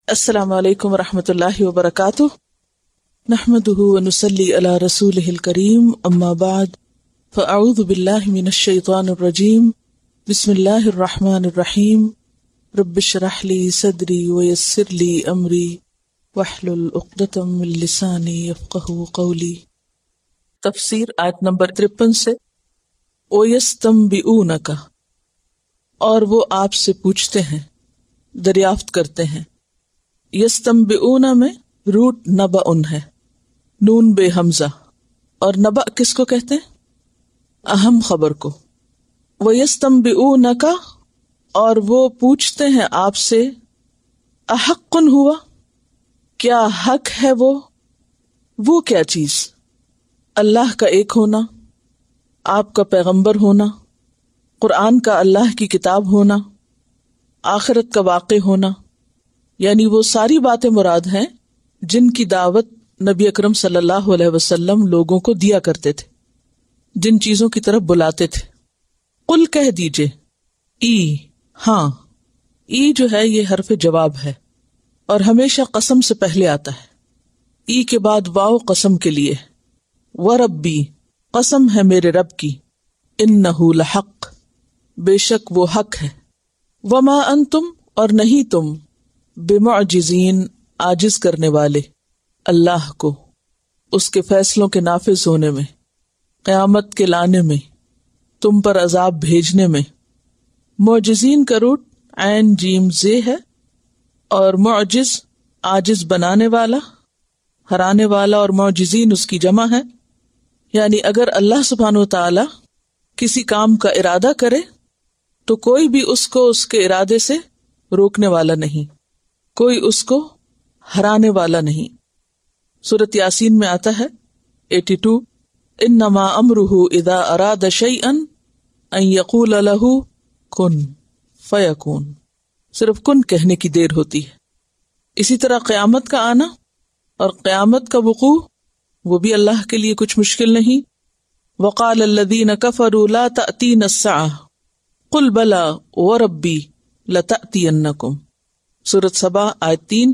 السلام علیکم ورحمۃ اللہ وبرکاتہ، نحمدہ ونصلی علی رسولہ الکریم، اما بعد فاعوذ باللہ من الشیطان الرجیم، بسم اللہ الرحمن الرحیم، رب اشرح لی صدری ویسر لی امری واحلل عقدۃ من لسانی یفقہوا قولی۔ تفسیر آیت نمبر 53 سے، وَيَسْتَنبِئُونَكَ، اور وہ آپ سے پوچھتے ہیں، دریافت کرتے ہیں۔ یستنبئون میں روٹ نبأن ہے، نون بے حمزہ، اور نبأ کس کو کہتے ہیں؟ اہم خبر کو۔ وَيَسْتَنبِئُونَكَ، اور وہ پوچھتے ہیں آپ سے، احق ہوا، کیا حق ہے وہ کیا چیز؟ اللہ کا ایک ہونا، آپ کا پیغمبر ہونا، قرآن کا اللہ کی کتاب ہونا، آخرت کا واقع ہونا، یعنی وہ ساری باتیں مراد ہیں جن کی دعوت نبی اکرم صلی اللہ علیہ وسلم لوگوں کو دیا کرتے تھے، جن چیزوں کی طرف بلاتے تھے۔ قل کہہ دیجئے، ای، ہاں، ای جو ہے یہ حرف جواب ہے اور ہمیشہ قسم سے پہلے آتا ہے۔ ای کے بعد واو قسم کے لیے۔ وربی، قسم ہے میرے رب کی، انہ لحق، بے شک وہ حق ہے۔ وما انتم، اور نہیں تم، بمعجزین، عاجز کرنے والے اللہ کو اس کے فیصلوں کے نافذ ہونے میں، قیامت کے لانے میں، تم پر عذاب بھیجنے میں۔ معجزین کا روٹ عین جیم زے ہے، اور معجز عاجز بنانے والا، ہرانے والا، اور معجزین اس کی جمع ہے۔ یعنی اگر اللہ سبحانہ وتعالی کسی کام کا ارادہ کرے تو کوئی بھی اس کو اس کے ارادے سے روکنے والا نہیں، کوئی اس کو ہرانے والا نہیں۔ سورۃ یاسین میں آتا ہے 82، انما امرہ اذا اراد شیئا ان یقول لہ کن فیکون، صرف کن کہنے کی دیر ہوتی ہے۔ اسی طرح قیامت کا آنا اور قیامت کا وقوع، وہ بھی اللہ کے لیے کچھ مشکل نہیں۔ وقال الذین کفروا لا تأتینا الساعۃ قل بلی وربی لتأتینکم، سورۃ سبا آیت 3۔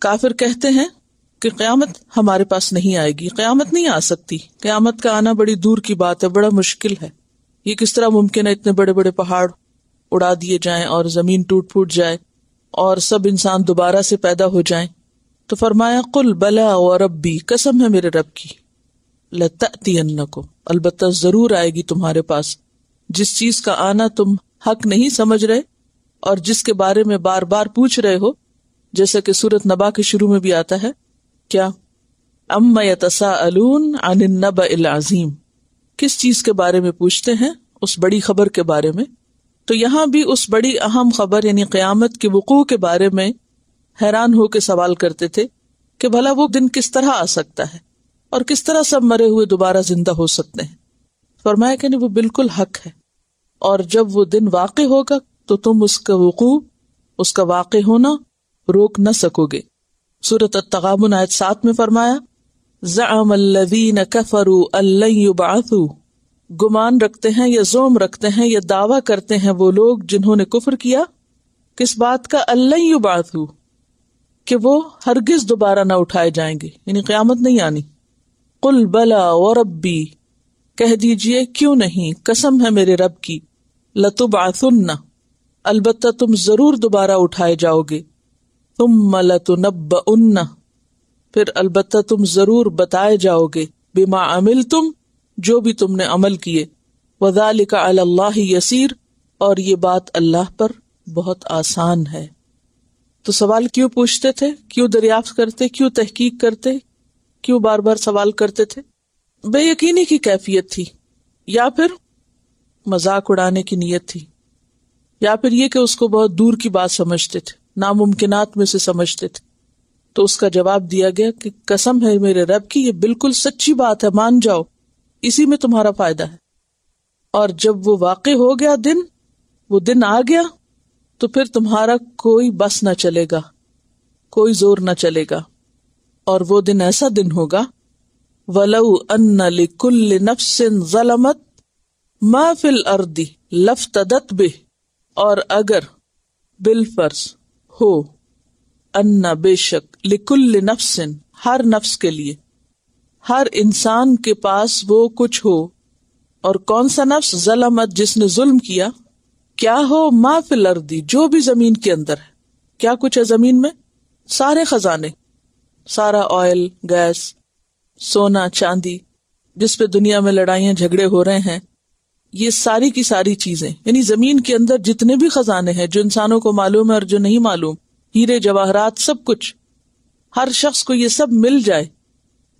کافر کہتے ہیں کہ قیامت ہمارے پاس نہیں آئے گی، قیامت نہیں آ سکتی، قیامت کا آنا بڑی دور کی بات ہے، بڑا مشکل ہے، یہ کس طرح ممکن ہے اتنے بڑے بڑے پہاڑ اڑا دیے جائیں اور زمین ٹوٹ پھوٹ جائے اور سب انسان دوبارہ سے پیدا ہو جائیں؟ تو فرمایا قل بلا وربی، قسم ہے میرے رب کی، لتأتینکم، البتہ ضرور آئے گی تمہارے پاس۔ جس چیز کا آنا تم حق نہیں سمجھ رہے اور جس کے بارے میں بار بار پوچھ رہے ہو، جیسا کہ سورۃ نبا کے شروع میں بھی آتا ہے، کیا اما یتساءلون عن النبأ العظیم، کس چیز کے بارے میں پوچھتے ہیں؟ اس بڑی خبر کے بارے میں۔ تو یہاں بھی اس بڑی اہم خبر یعنی قیامت کے وقوع کے بارے میں حیران ہو کے سوال کرتے تھے کہ بھلا وہ دن کس طرح آ سکتا ہے اور کس طرح سب مرے ہوئے دوبارہ زندہ ہو سکتے ہیں؟ فرمایا کہ نہیں، وہ بالکل حق ہے، اور جب وہ دن واقع ہوگا تو تم اس کا وقوع، اس کا واقع ہونا روک نہ سکو گے۔ سورۃ التغابن آیت 7 میں فرمایا، زعم الذین کفروا ان لن یبعثوا، گمان رکھتے ہیں یا زعم رکھتے ہیں یا دعویٰ کرتے ہیں وہ لوگ جنہوں نے کفر کیا، کس بات کا؟ ان لن یبعثوا، کہ وہ ہرگز دوبارہ نہ اٹھائے جائیں گے، یعنی قیامت نہیں آنی۔ قل بلا وربی، کہہ دیجئے کیوں نہیں، قسم ہے میرے رب کی، لتبعثن، البتہ تم ضرور دوبارہ اٹھائے جاؤ گے، ثم لتنبؤن، پھر البتہ تم ضرور بتائے جاؤ گے، بما عملتم، جو بھی تم نے عمل کیے، وذالک علی اللہ یسیر، اور یہ بات اللہ پر بہت آسان ہے۔ تو سوال کیوں پوچھتے تھے، کیوں دریافت کرتے، کیوں تحقیق کرتے، کیوں بار بار سوال کرتے تھے؟ بے یقینی کی کیفیت تھی، یا پھر مذاق اڑانے کی نیت تھی، یا پھر یہ کہ اس کو بہت دور کی بات سمجھتے تھے، ناممکنات میں سے سمجھتے تھے۔ تو اس کا جواب دیا گیا کہ قسم ہے میرے رب کی، یہ بالکل سچی بات ہے، مان جاؤ، اسی میں تمہارا فائدہ ہے۔ اور جب وہ واقع ہو گیا دن، وہ دن آ گیا، تو پھر تمہارا کوئی بس نہ چلے گا، کوئی زور نہ چلے گا، اور وہ دن ایسا دن ہوگا وَلَوْ أَنَّ لِكُلِّ نَفْسٍ ظَلَمَتْ مَا فِي الْأَرْضِ لَافْتَدَتْ بِهِ، اور اگر بالفرض ہو ان بے شک لکل نفس ہر نفس کے لیے، ہر انسان کے پاس وہ کچھ ہو، اور کون سا نفس؟ ظلمت جس نے ظلم کیا، کیا ہو؟ ما فی الارض جو بھی زمین کے اندر ہے۔ کیا کچھ ہے زمین میں؟ سارے خزانے، سارا آئل، گیس، سونا، چاندی، جس پہ دنیا میں لڑائیاں جھگڑے ہو رہے ہیں، یہ ساری کی ساری چیزیں، یعنی زمین کے اندر جتنے بھی خزانے ہیں جو انسانوں کو معلوم ہے اور جو نہیں معلوم، ہیرے جواہرات، سب کچھ، ہر شخص کو یہ سب مل جائے،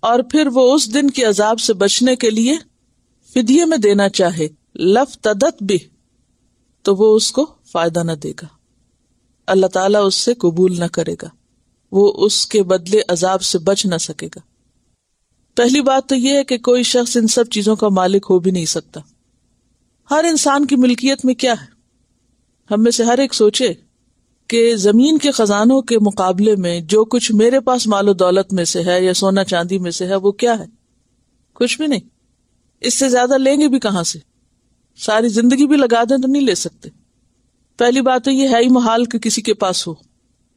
اور پھر وہ اس دن کے عذاب سے بچنے کے لیے فدیے میں دینا چاہے، لفتدت بہ، تو وہ اس کو فائدہ نہ دے گا، اللہ تعالیٰ اس سے قبول نہ کرے گا، وہ اس کے بدلے عذاب سے بچ نہ سکے گا۔ پہلی بات تو یہ ہے کہ کوئی شخص ان سب چیزوں کا مالک ہو بھی نہیں سکتا۔ ہر انسان کی ملکیت میں کیا ہے؟ ہم میں سے ہر ایک سوچے کہ زمین کے خزانوں کے مقابلے میں جو کچھ میرے پاس مال و دولت میں سے ہے یا سونا چاندی میں سے ہے، وہ کیا ہے؟ کچھ بھی نہیں۔ اس سے زیادہ لیں گے بھی کہاں سے؟ ساری زندگی بھی لگا دیں تو نہیں لے سکتے۔ پہلی بات تو یہ ہے ہی محال کہ کسی کے پاس ہو،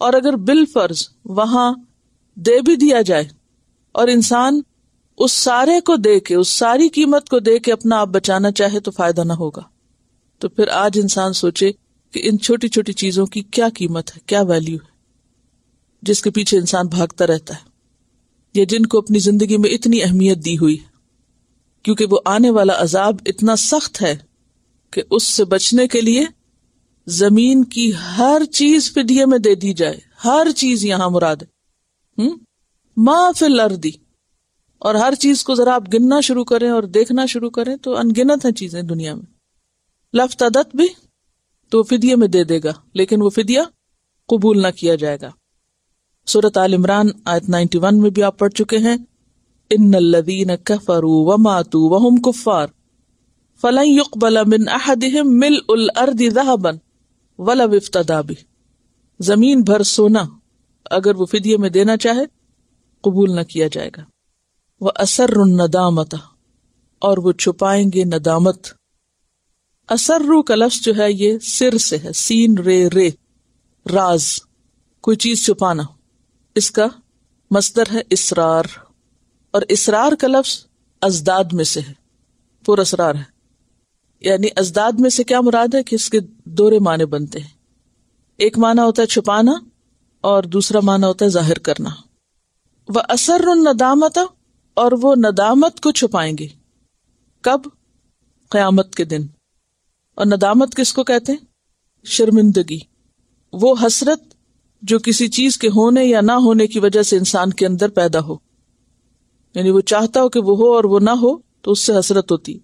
اور اگر بالفرض وہاں دے بھی دیا جائے اور انسان اس سارے کو دے کے، اس ساری قیمت کو دے کے اپنا آپ بچانا چاہے تو فائدہ نہ ہوگا۔ تو پھر آج انسان سوچے کہ ان چھوٹی چھوٹی چیزوں کی کیا قیمت ہے، کیا ویلیو ہے، جس کے پیچھے انسان بھاگتا رہتا ہے، یا جن کو اپنی زندگی میں اتنی اہمیت دی ہوئی ہے، کیونکہ وہ آنے والا عذاب اتنا سخت ہے کہ اس سے بچنے کے لیے زمین کی ہر چیز فدیے میں دے دی جائے، ہر چیز یہاں مراد ہے، ما فی الارض، اور ہر چیز کو ذرا آپ گننا شروع کریں اور دیکھنا شروع کریں تو انگنت ہیں چیزیں دنیا میں۔ لفتدت بھی، تو فدیے میں دے دے گا، لیکن وہ فدیہ قبول نہ کیا جائے گا۔ سورۃ آل عمران آیت 91 میں بھی آپ پڑھ چکے ہیں، ان الذین کفروا وماتوا وهم کفار فلن يقبل من احدهم ملء الارض ذهبا ولو افتدى به، زمین بھر سونا اگر وہ فدیے میں دینا چاہے قبول نہ کیا جائے گا۔ وَأَسَرُّ النَّدَامَةَ، اور وہ چھپائیں گے ندامت۔ اسرو کا لفظ جو ہے یہ سر سے ہے، سین رے رے، راز، کوئی چیز چھپانا، اس کا مصدر ہے اسرار، اور اسرار کا لفظ ازداد میں سے ہے، پر اسرار ہے، یعنی ازداد میں سے کیا مراد ہے کہ اس کے دو معنی بنتے ہیں، ایک معنی ہوتا ہے چھپانا اور دوسرا معنی ہوتا ہے ظاہر کرنا۔ وَأَسَرُّ النَّدَامَةَ، اور وہ ندامت کو چھپائیں گے، کب؟ قیامت کے دن۔ اور ندامت کس کو کہتے ہیں؟ شرمندگی، وہ حسرت جو کسی چیز کے ہونے یا نہ ہونے کی وجہ سے انسان کے اندر پیدا ہو، یعنی وہ چاہتا ہو کہ وہ ہو اور وہ نہ ہو تو اس سے حسرت ہوتی،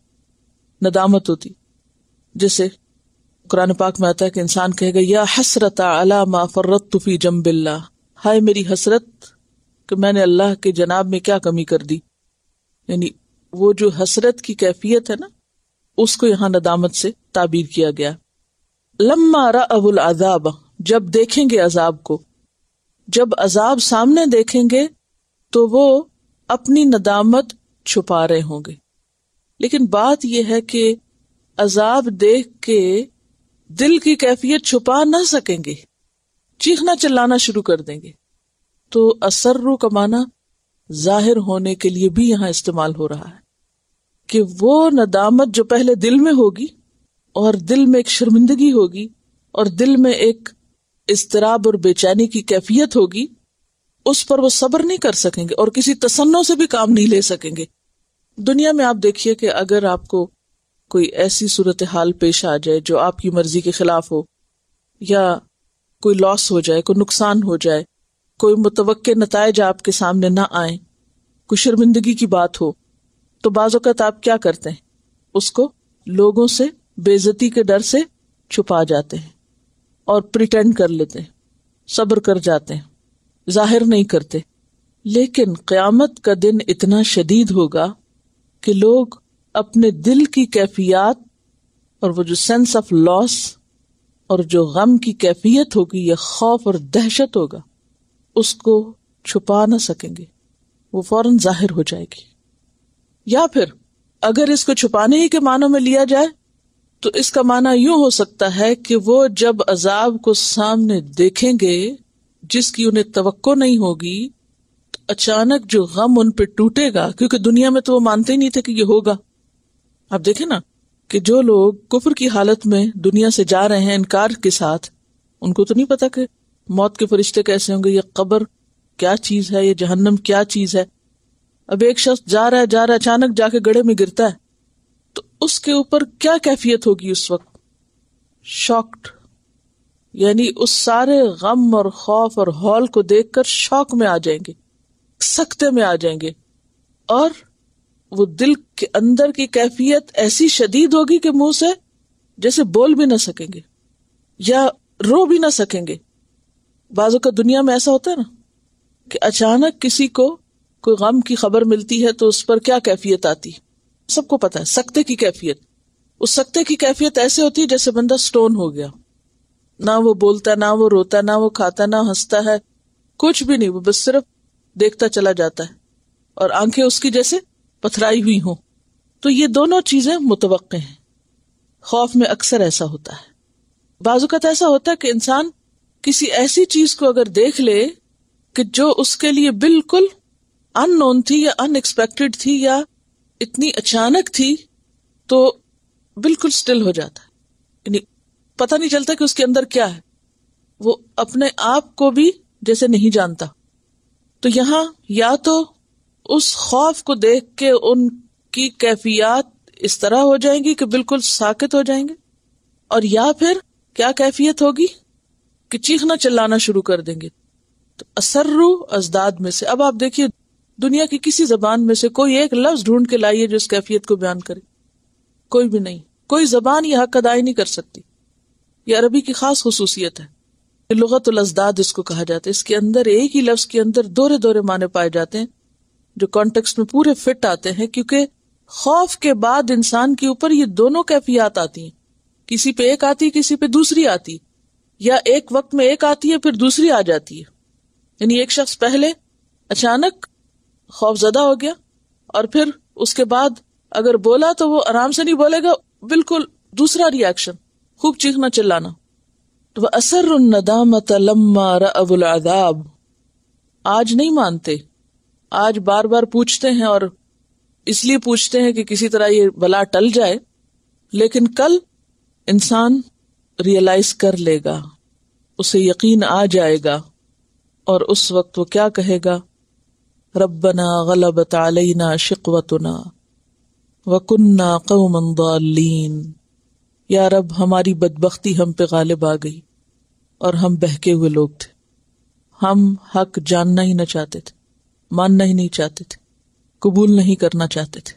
ندامت ہوتی۔ جیسے قرآن پاک میں آتا ہے کہ انسان کہے گا یا حسرت علی ما فرطت فی جنب اللہ، ہائے میری حسرت کہ میں نے اللہ کے جناب میں کیا کمی کر دی، یعنی وہ جو حسرت کی کیفیت ہے نا، اس کو یہاں ندامت سے تعبیر کیا گیا۔ لما رأوا العذاب، جب دیکھیں گے عذاب کو، جب عذاب سامنے دیکھیں گے تو وہ اپنی ندامت چھپا رہے ہوں گے۔ لیکن بات یہ ہے کہ عذاب دیکھ کے دل کی کیفیت چھپا نہ سکیں گے، چیخنا چلانا شروع کر دیں گے۔ تو اسرو کا معنی ظاہر ہونے کے لیے بھی یہاں استعمال ہو رہا ہے، کہ وہ ندامت جو پہلے دل میں ہوگی اور دل میں ایک شرمندگی ہوگی اور دل میں ایک اضطراب اور بے چینی کی کیفیت ہوگی، اس پر وہ صبر نہیں کر سکیں گے اور کسی تصنع سے بھی کام نہیں لے سکیں گے۔ دنیا میں آپ دیکھیے کہ اگر آپ کو کوئی ایسی صورتحال پیش آ جائے جو آپ کی مرضی کے خلاف ہو، یا کوئی لاس ہو جائے، کوئی نقصان ہو جائے، کوئی متوقع نتائج آپ کے سامنے نہ آئیں، کوئی شرمندگی کی بات ہو، تو بعض اوقات آپ کیا کرتے ہیں؟ اس کو لوگوں سے بے عزتی کے ڈر سے چھپا جاتے ہیں اور پریٹینڈ کر لیتے ہیں، صبر کر جاتے ہیں، ظاہر نہیں کرتے۔ لیکن قیامت کا دن اتنا شدید ہوگا کہ لوگ اپنے دل کی کیفیات اور وہ جو سینس آف لاس اور جو غم کی کیفیت ہوگی یا خوف اور دہشت ہوگا، اس کو چھپا نہ سکیں گے، وہ فوراً ظاہر ہو جائے گی۔ یا پھر اگر اس کو چھپانے ہی کے معنوں میں لیا جائے تو اس کا معنی یوں ہو سکتا ہے کہ وہ جب عذاب کو سامنے دیکھیں گے، جس کی انہیں توقع نہیں ہوگی، تو اچانک جو غم ان پہ ٹوٹے گا، کیونکہ دنیا میں تو وہ مانتے ہی نہیں تھے کہ یہ ہوگا. آپ دیکھیں نا کہ جو لوگ کفر کی حالت میں دنیا سے جا رہے ہیں انکار کے ساتھ، ان کو تو نہیں پتا کہ موت کے فرشتے کیسے ہوں گے، یہ قبر کیا چیز ہے، یہ جہنم کیا چیز ہے. اب ایک شخص جا رہا ہے اچانک جا کے گڑھے میں گرتا ہے تو اس کے اوپر کیا کیفیت ہوگی اس وقت؟ شاکڈ، یعنی اس سارے غم اور خوف اور ہول کو دیکھ کر شوق میں آ جائیں گے، سکتے میں آ جائیں گے، اور وہ دل کے اندر کی کیفیت ایسی شدید ہوگی کہ منہ سے جیسے بول بھی نہ سکیں گے یا رو بھی نہ سکیں گے. بعضوں کا دنیا میں ایسا ہوتا ہے نا کہ اچانک کسی کو کوئی غم کی خبر ملتی ہے تو اس پر کیا کیفیت آتی، سب کو پتا ہے، سکتے کی کیفیت. اس سکتے کی کیفیت ایسے ہوتی ہے جیسے بندہ سٹون ہو گیا، نہ وہ بولتا، نہ وہ روتا، نہ وہ کھاتا، نہ ہنستا ہے، کچھ بھی نہیں، وہ بس صرف دیکھتا چلا جاتا ہے اور آنکھیں اس کی جیسے پتھرائی ہوئی ہوں. تو یہ دونوں چیزیں متوقع ہیں. خوف میں اکثر ایسا ہوتا ہے. بعض اوقات ایسا ہوتا ہے کہ انسان کسی ایسی چیز کو اگر دیکھ لے کہ جو اس کے لیے بالکل ان نون تھی یا ان ایکسپیکٹڈ تھی یا اتنی اچانک تھی، تو بالکل سٹل ہو جاتا ہے، یعنی پتہ نہیں چلتا کہ اس کے اندر کیا ہے، وہ اپنے آپ کو بھی جیسے نہیں جانتا. تو یہاں یا تو اس خوف کو دیکھ کے ان کی کیفیات اس طرح ہو جائیں گی کہ بالکل ساکت ہو جائیں گے، اور یا پھر کیا کیفیت ہوگی کہ چیخنا چلانا شروع کر دیں گے. تو اسرو ازداد میں سے اب آپ دیکھیے دنیا کی کسی زبان میں سے کوئی ایک لفظ ڈھونڈ کے لائیے جو اس کیفیت کو بیان کرے، کوئی بھی نہیں. کوئی زبان یہ حق ادا نہیں کر سکتی. یہ عربی کی خاص خصوصیت ہے، لغت الازداد اس کو کہا جاتا ہے. اس کے اندر ایک ہی لفظ کے اندر دورے معنی پائے جاتے ہیں جو کانٹیکسٹ میں پورے فٹ آتے ہیں، کیونکہ خوف کے بعد انسان کے اوپر یہ دونوں کیفیات آتی ہیں. کسی پہ ایک آتی، کسی پہ دوسری آتی، یا ایک وقت میں ایک آتی ہے پھر دوسری آ جاتی ہے. یعنی ایک شخص پہلے اچانک خوف زدہ ہو گیا اور پھر اس کے بعد اگر بولا تو وہ آرام سے نہیں بولے گا، بالکل دوسرا ری ایکشن، خوب چیخنا چلانا. تو وَأَسَرُّ النَّدَامَةَ لَمَّا رَأَوُا الْعَذَابَ، آج نہیں مانتے، آج بار بار پوچھتے ہیں، اور اس لیے پوچھتے ہیں کہ کسی طرح یہ بلا ٹل جائے، لیکن کل انسان ریئلائز کر لے گا، اسے یقین آ جائے گا، اور اس وقت وہ کیا کہے گا؟ ربنا غلبت علینا شقوتنا وکننا قوما ضالین، یا رب ہماری بدبختی ہم پہ غالب آ گئی اور ہم بہکے ہوئے لوگ تھے، ہم حق جاننا ہی نہ چاہتے تھے، ماننا ہی نہیں چاہتے تھے، قبول نہیں کرنا چاہتے تھے.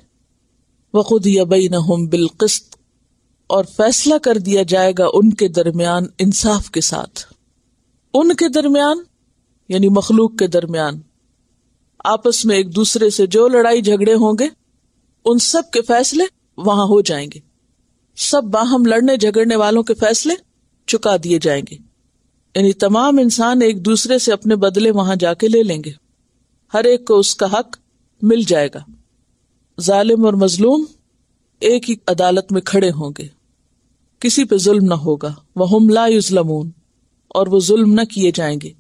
وقضی بینہم بالقسط، اور فیصلہ کر دیا جائے گا ان کے درمیان انصاف کے ساتھ. ان کے درمیان یعنی مخلوق کے درمیان، آپس میں ایک دوسرے سے جو لڑائی جھگڑے ہوں گے ان سب کے فیصلے وہاں ہو جائیں گے. سب باہم لڑنے جھگڑنے والوں کے فیصلے چکا دیے جائیں گے، یعنی تمام انسان ایک دوسرے سے اپنے بدلے وہاں جا کے لے لیں گے، ہر ایک کو اس کا حق مل جائے گا. ظالم اور مظلوم ایک ہی عدالت میں کھڑے ہوں گے، کسی پہ ظلم نہ ہوگا. وَهُمْ لَا يُظْلَمُونَ، اور وہ ظلم نہ کیے جائیں گے.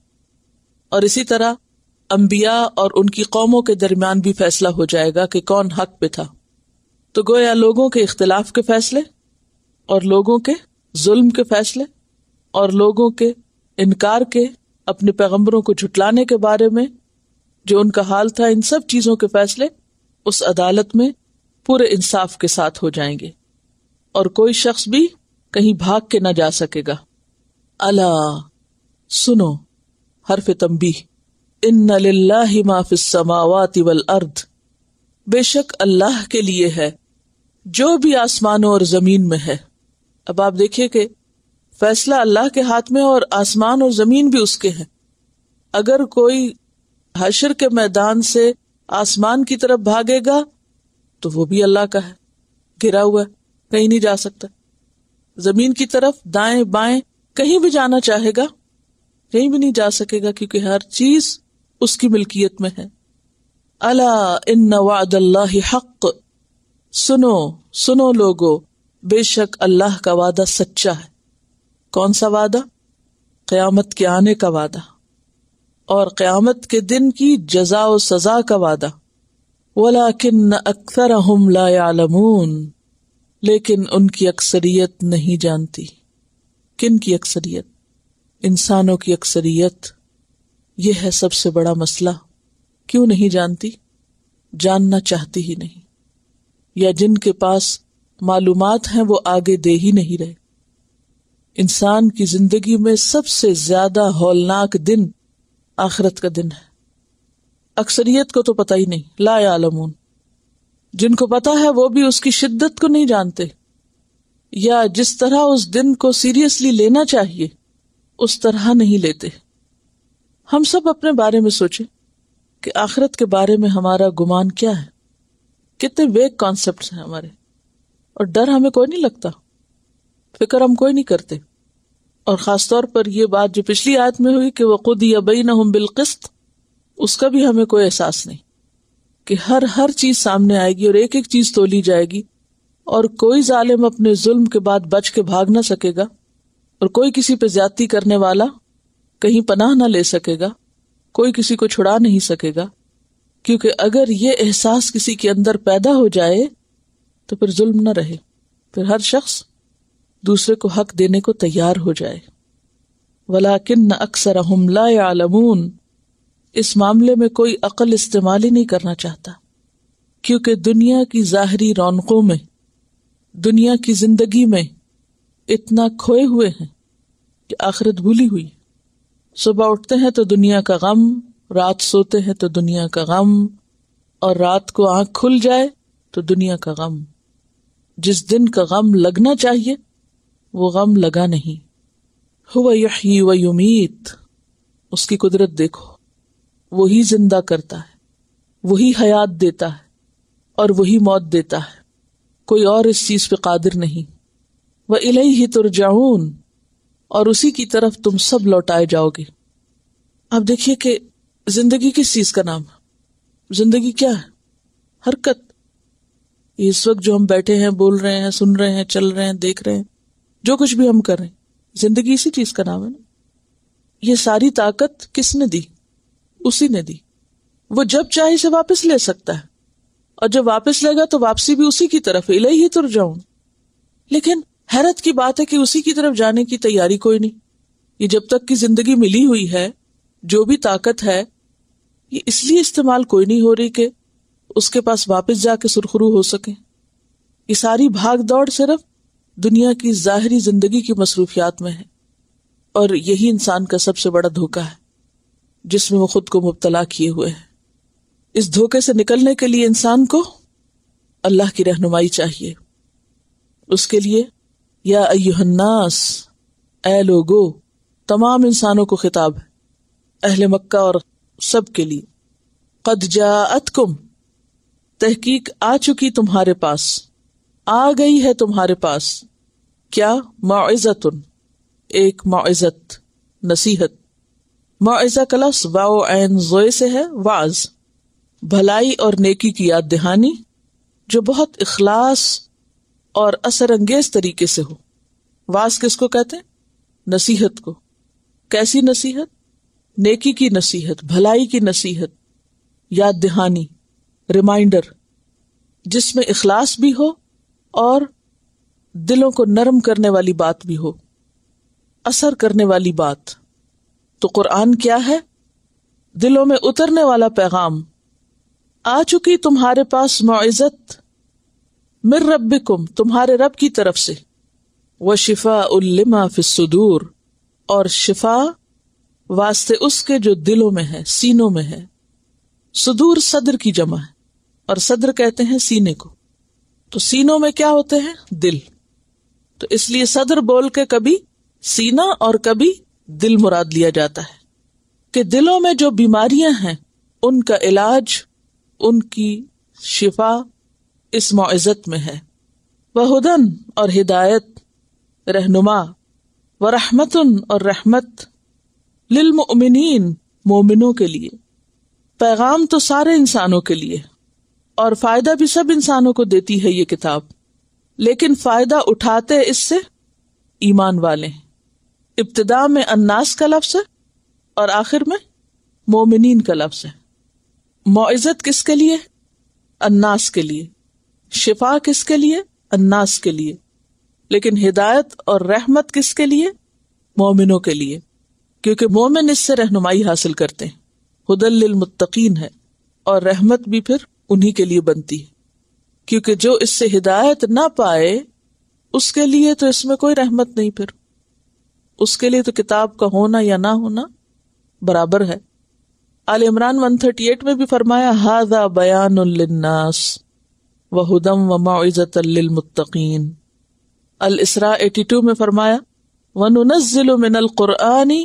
اور اسی طرح انبیاء اور ان کی قوموں کے درمیان بھی فیصلہ ہو جائے گا کہ کون حق پہ تھا. تو گویا لوگوں کے اختلاف کے فیصلے اور لوگوں کے ظلم کے فیصلے اور لوگوں کے انکار کے، اپنے پیغمبروں کو جھٹلانے کے بارے میں جو ان کا حال تھا، ان سب چیزوں کے فیصلے اس عدالت میں پورے انصاف کے ساتھ ہو جائیں گے، اور کوئی شخص بھی کہیں بھاگ کے نہ جا سکے گا. الا، سنو، حرف تنبیہ، ان للہ ما فی السماوات والارض، بے شک اللہ کے لیے ہے جو بھی آسمانوں اور زمین میں ہے. اب آپ دیکھیے کہ فیصلہ اللہ کے ہاتھ میں اور آسمان اور زمین بھی اس کے ہیں. اگر کوئی حشر کے میدان سے آسمان کی طرف بھاگے گا تو وہ بھی اللہ کا ہے، گھرا ہوا ہے، کہیں نہیں جا سکتا. زمین کی طرف دائیں بائیں کہیں بھی جانا چاہے گا کہیں بھی نہیں جا سکے گا، کیونکہ ہر چیز اس کی ملکیت میں ہے. الا ان وعد اللہ حق، سنو سنو لوگو، بے شک اللہ کا وعدہ سچا ہے. کون سا وعدہ؟ قیامت کے آنے کا وعدہ. اور قیامت کے دن کی جزا و سزا کا وعدہ. وَلَكِنَّ أَكْثَرَهُمْ لَا يَعْلَمُونَ، لیکن ان کی اکثریت نہیں جانتی. کن کی اکثریت؟ انسانوں کی اکثریت. یہ ہے سب سے بڑا مسئلہ. کیوں نہیں جانتی؟ جاننا چاہتی ہی نہیں، یا جن کے پاس معلومات ہیں وہ آگے دے ہی نہیں رہے. انسان کی زندگی میں سب سے زیادہ ہولناک دن آخرت کا دن ہے. اکثریت کو تو پتہ ہی نہیں. لا یعلمون. جن کو پتہ ہے وہ بھی اس کی شدت کو نہیں جانتے، یا جس طرح اس دن کو سیریسلی لینا چاہیے اس طرح نہیں لیتے. ہم سب اپنے بارے میں سوچیں کہ آخرت کے بارے میں ہمارا گمان کیا ہے. کتنے ویگ کانسیپٹس ہیں ہمارے، اور ڈر ہمیں کوئی نہیں لگتا، فکر ہم کوئی نہیں کرتے. اور خاص طور پر یہ بات جو پچھلی آیت میں ہوئی کہ وَقُضِیَ بَیْنَهُم بِالْقِسْطِ، اس کا بھی ہمیں کوئی احساس نہیں کہ ہر چیز سامنے آئے گی اور ایک ایک چیز تولی جائے گی، اور کوئی ظالم اپنے ظلم کے بعد بچ کے بھاگ نہ سکے گا، اور کوئی کسی پہ زیادتی کرنے والا کہیں پناہ نہ لے سکے گا، کوئی کسی کو چھڑا نہیں سکے گا. کیونکہ اگر یہ احساس کسی کے اندر پیدا ہو جائے تو پھر ظلم نہ رہے، پھر ہر شخص دوسرے کو حق دینے کو تیار ہو جائے. وَلَكِنَّ أَكْثَرَهُمْ لَا يَعْلَمُونَ. اس معاملے میں کوئی عقل استعمال ہی نہیں کرنا چاہتا، کیونکہ دنیا کی ظاہری رونقوں میں، دنیا کی زندگی میں اتنا کھوئے ہوئے ہیں کہ آخرت بھولی ہوئی. صبح اٹھتے ہیں تو دنیا کا غم، رات سوتے ہیں تو دنیا کا غم، اور رات کو آنکھ کھل جائے تو دنیا کا غم. جس دن کا غم لگنا چاہیے وہ غم لگا نہیں. هو یحیی و یمیت. اس کی قدرت دیکھو، وہی زندہ کرتا ہے، وہی حیات دیتا ہے اور وہی موت دیتا ہے. کوئی اور اس چیز پہ قادر نہیں. وَإِلَيْهِ تُرْجَعُونَ. اور اسی کی طرف تم سب لوٹائے جاؤ گے. اب دیکھیے کہ زندگی کس چیز کا نام ہے؟ زندگی کیا ہے؟ حرکت. اس وقت جو ہم بیٹھے ہیں، بول رہے ہیں، سن رہے ہیں، چل رہے ہیں، دیکھ رہے ہیں، جو کچھ بھی ہم کر رہے ہیں، زندگی اسی چیز کا نام ہے نا. یہ ساری طاقت کس نے دی؟ اسی نے دی. وہ جب چاہے اسے واپس لے سکتا ہے، اور جب واپس لے گا تو واپسی بھی اسی کی طرف. الیہ ترجعون. لیکن حیرت کی بات ہے کہ اسی کی طرف جانے کی تیاری کوئی نہیں. یہ جب تک کی زندگی ملی ہوئی ہے، جو بھی طاقت ہے، یہ اس لیے استعمال کوئی نہیں ہو رہی کہ اس کے پاس واپس جا کے سرخرو ہو سکے. یہ ساری بھاگ دوڑ صرف دنیا کی ظاہری زندگی کی مصروفیات میں ہے، اور یہی انسان کا سب سے بڑا دھوکہ ہے جس میں وہ خود کو مبتلا کیے ہوئے ہیں. اس دھوکے سے نکلنے کے لیے انسان کو اللہ کی رہنمائی چاہیے. اس کے لیے یا ایھا الناس، اے لوگو، تمام انسانوں کو خطاب ہے، اہل مکہ اور سب کے لیے. قد جاءتکم، تحقیق آ چکی تمہارے پاس، آ گئی ہے تمہارے پاس. کیا؟ موعظۃ، ایک موعظت، نصیحت. موعظہ کا لفظ واو عین زوئے سے ہے، واعظ، بھلائی اور نیکی کی یاد دہانی جو بہت اخلاص اور اثر انگیز طریقے سے ہو. واعظ کس کو کہتے ہیں؟ نصیحت کو. کیسی نصیحت؟ نیکی کی نصیحت، بھلائی کی نصیحت، یاد دہانی، ریمائنڈر، جس میں اخلاص بھی ہو اور دلوں کو نرم کرنے والی بات بھی ہو، اثر کرنے والی بات. تو قرآن کیا ہے؟ دلوں میں اترنے والا پیغام. آ چکی تمہارے پاس موعظت من ربکم، تمہارے رب کی طرف سے، وشفاء لما فی الصدور، اور شفا واسطے اس کے جو دلوں میں ہے، سینوں میں ہے. صدور صدر کی جمع ہے، اور صدر کہتے ہیں سینے کو. تو سینوں میں کیا ہوتے ہیں؟ دل. تو اس لیے صدر بول کے کبھی سینہ اور کبھی دل مراد لیا جاتا ہے کہ دلوں میں جو بیماریاں ہیں ان کا علاج، ان کی شفا اس موعظت میں ہے. وہدن، اور ہدایت، رہنما، ورحمتن، اور رحمت، للمؤمنین، مومنوں کے لیے. پیغام تو سارے انسانوں کے لیے، اور فائدہ بھی سب انسانوں کو دیتی ہے یہ کتاب، لیکن فائدہ اٹھاتے اس سے ایمان والے ہیں. ابتدا میں الناس کا لفظ ہے اور آخر میں مومنین کا لفظ ہے. موعظت کس کے لیے؟ الناس کے لیے. شفا کس کے لیے؟ الناس کے لیے. لیکن ہدایت اور رحمت کس کے لیے؟ مومنوں کے لیے، کیونکہ مومن اس سے رہنمائی حاصل کرتے ہیں. ہدی للمتقین ہے، اور رحمت بھی پھر انہی کے لیے بنتی ہے، کیونکہ جو اس سے ہدایت نہ پائے اس کے لیے تو اس میں کوئی رحمت نہیں. پھر اس کے لیے تو کتاب کا ہونا یا نہ ہونا برابر ہے. آل عمران 138 میں بھی فرمایا ھذا بیان للناس وہدی وموعظۃ للمتقین. الاسراء 82 میں فرمایا وَنُنَزِّلُ مِنَ الْقُرْآنِ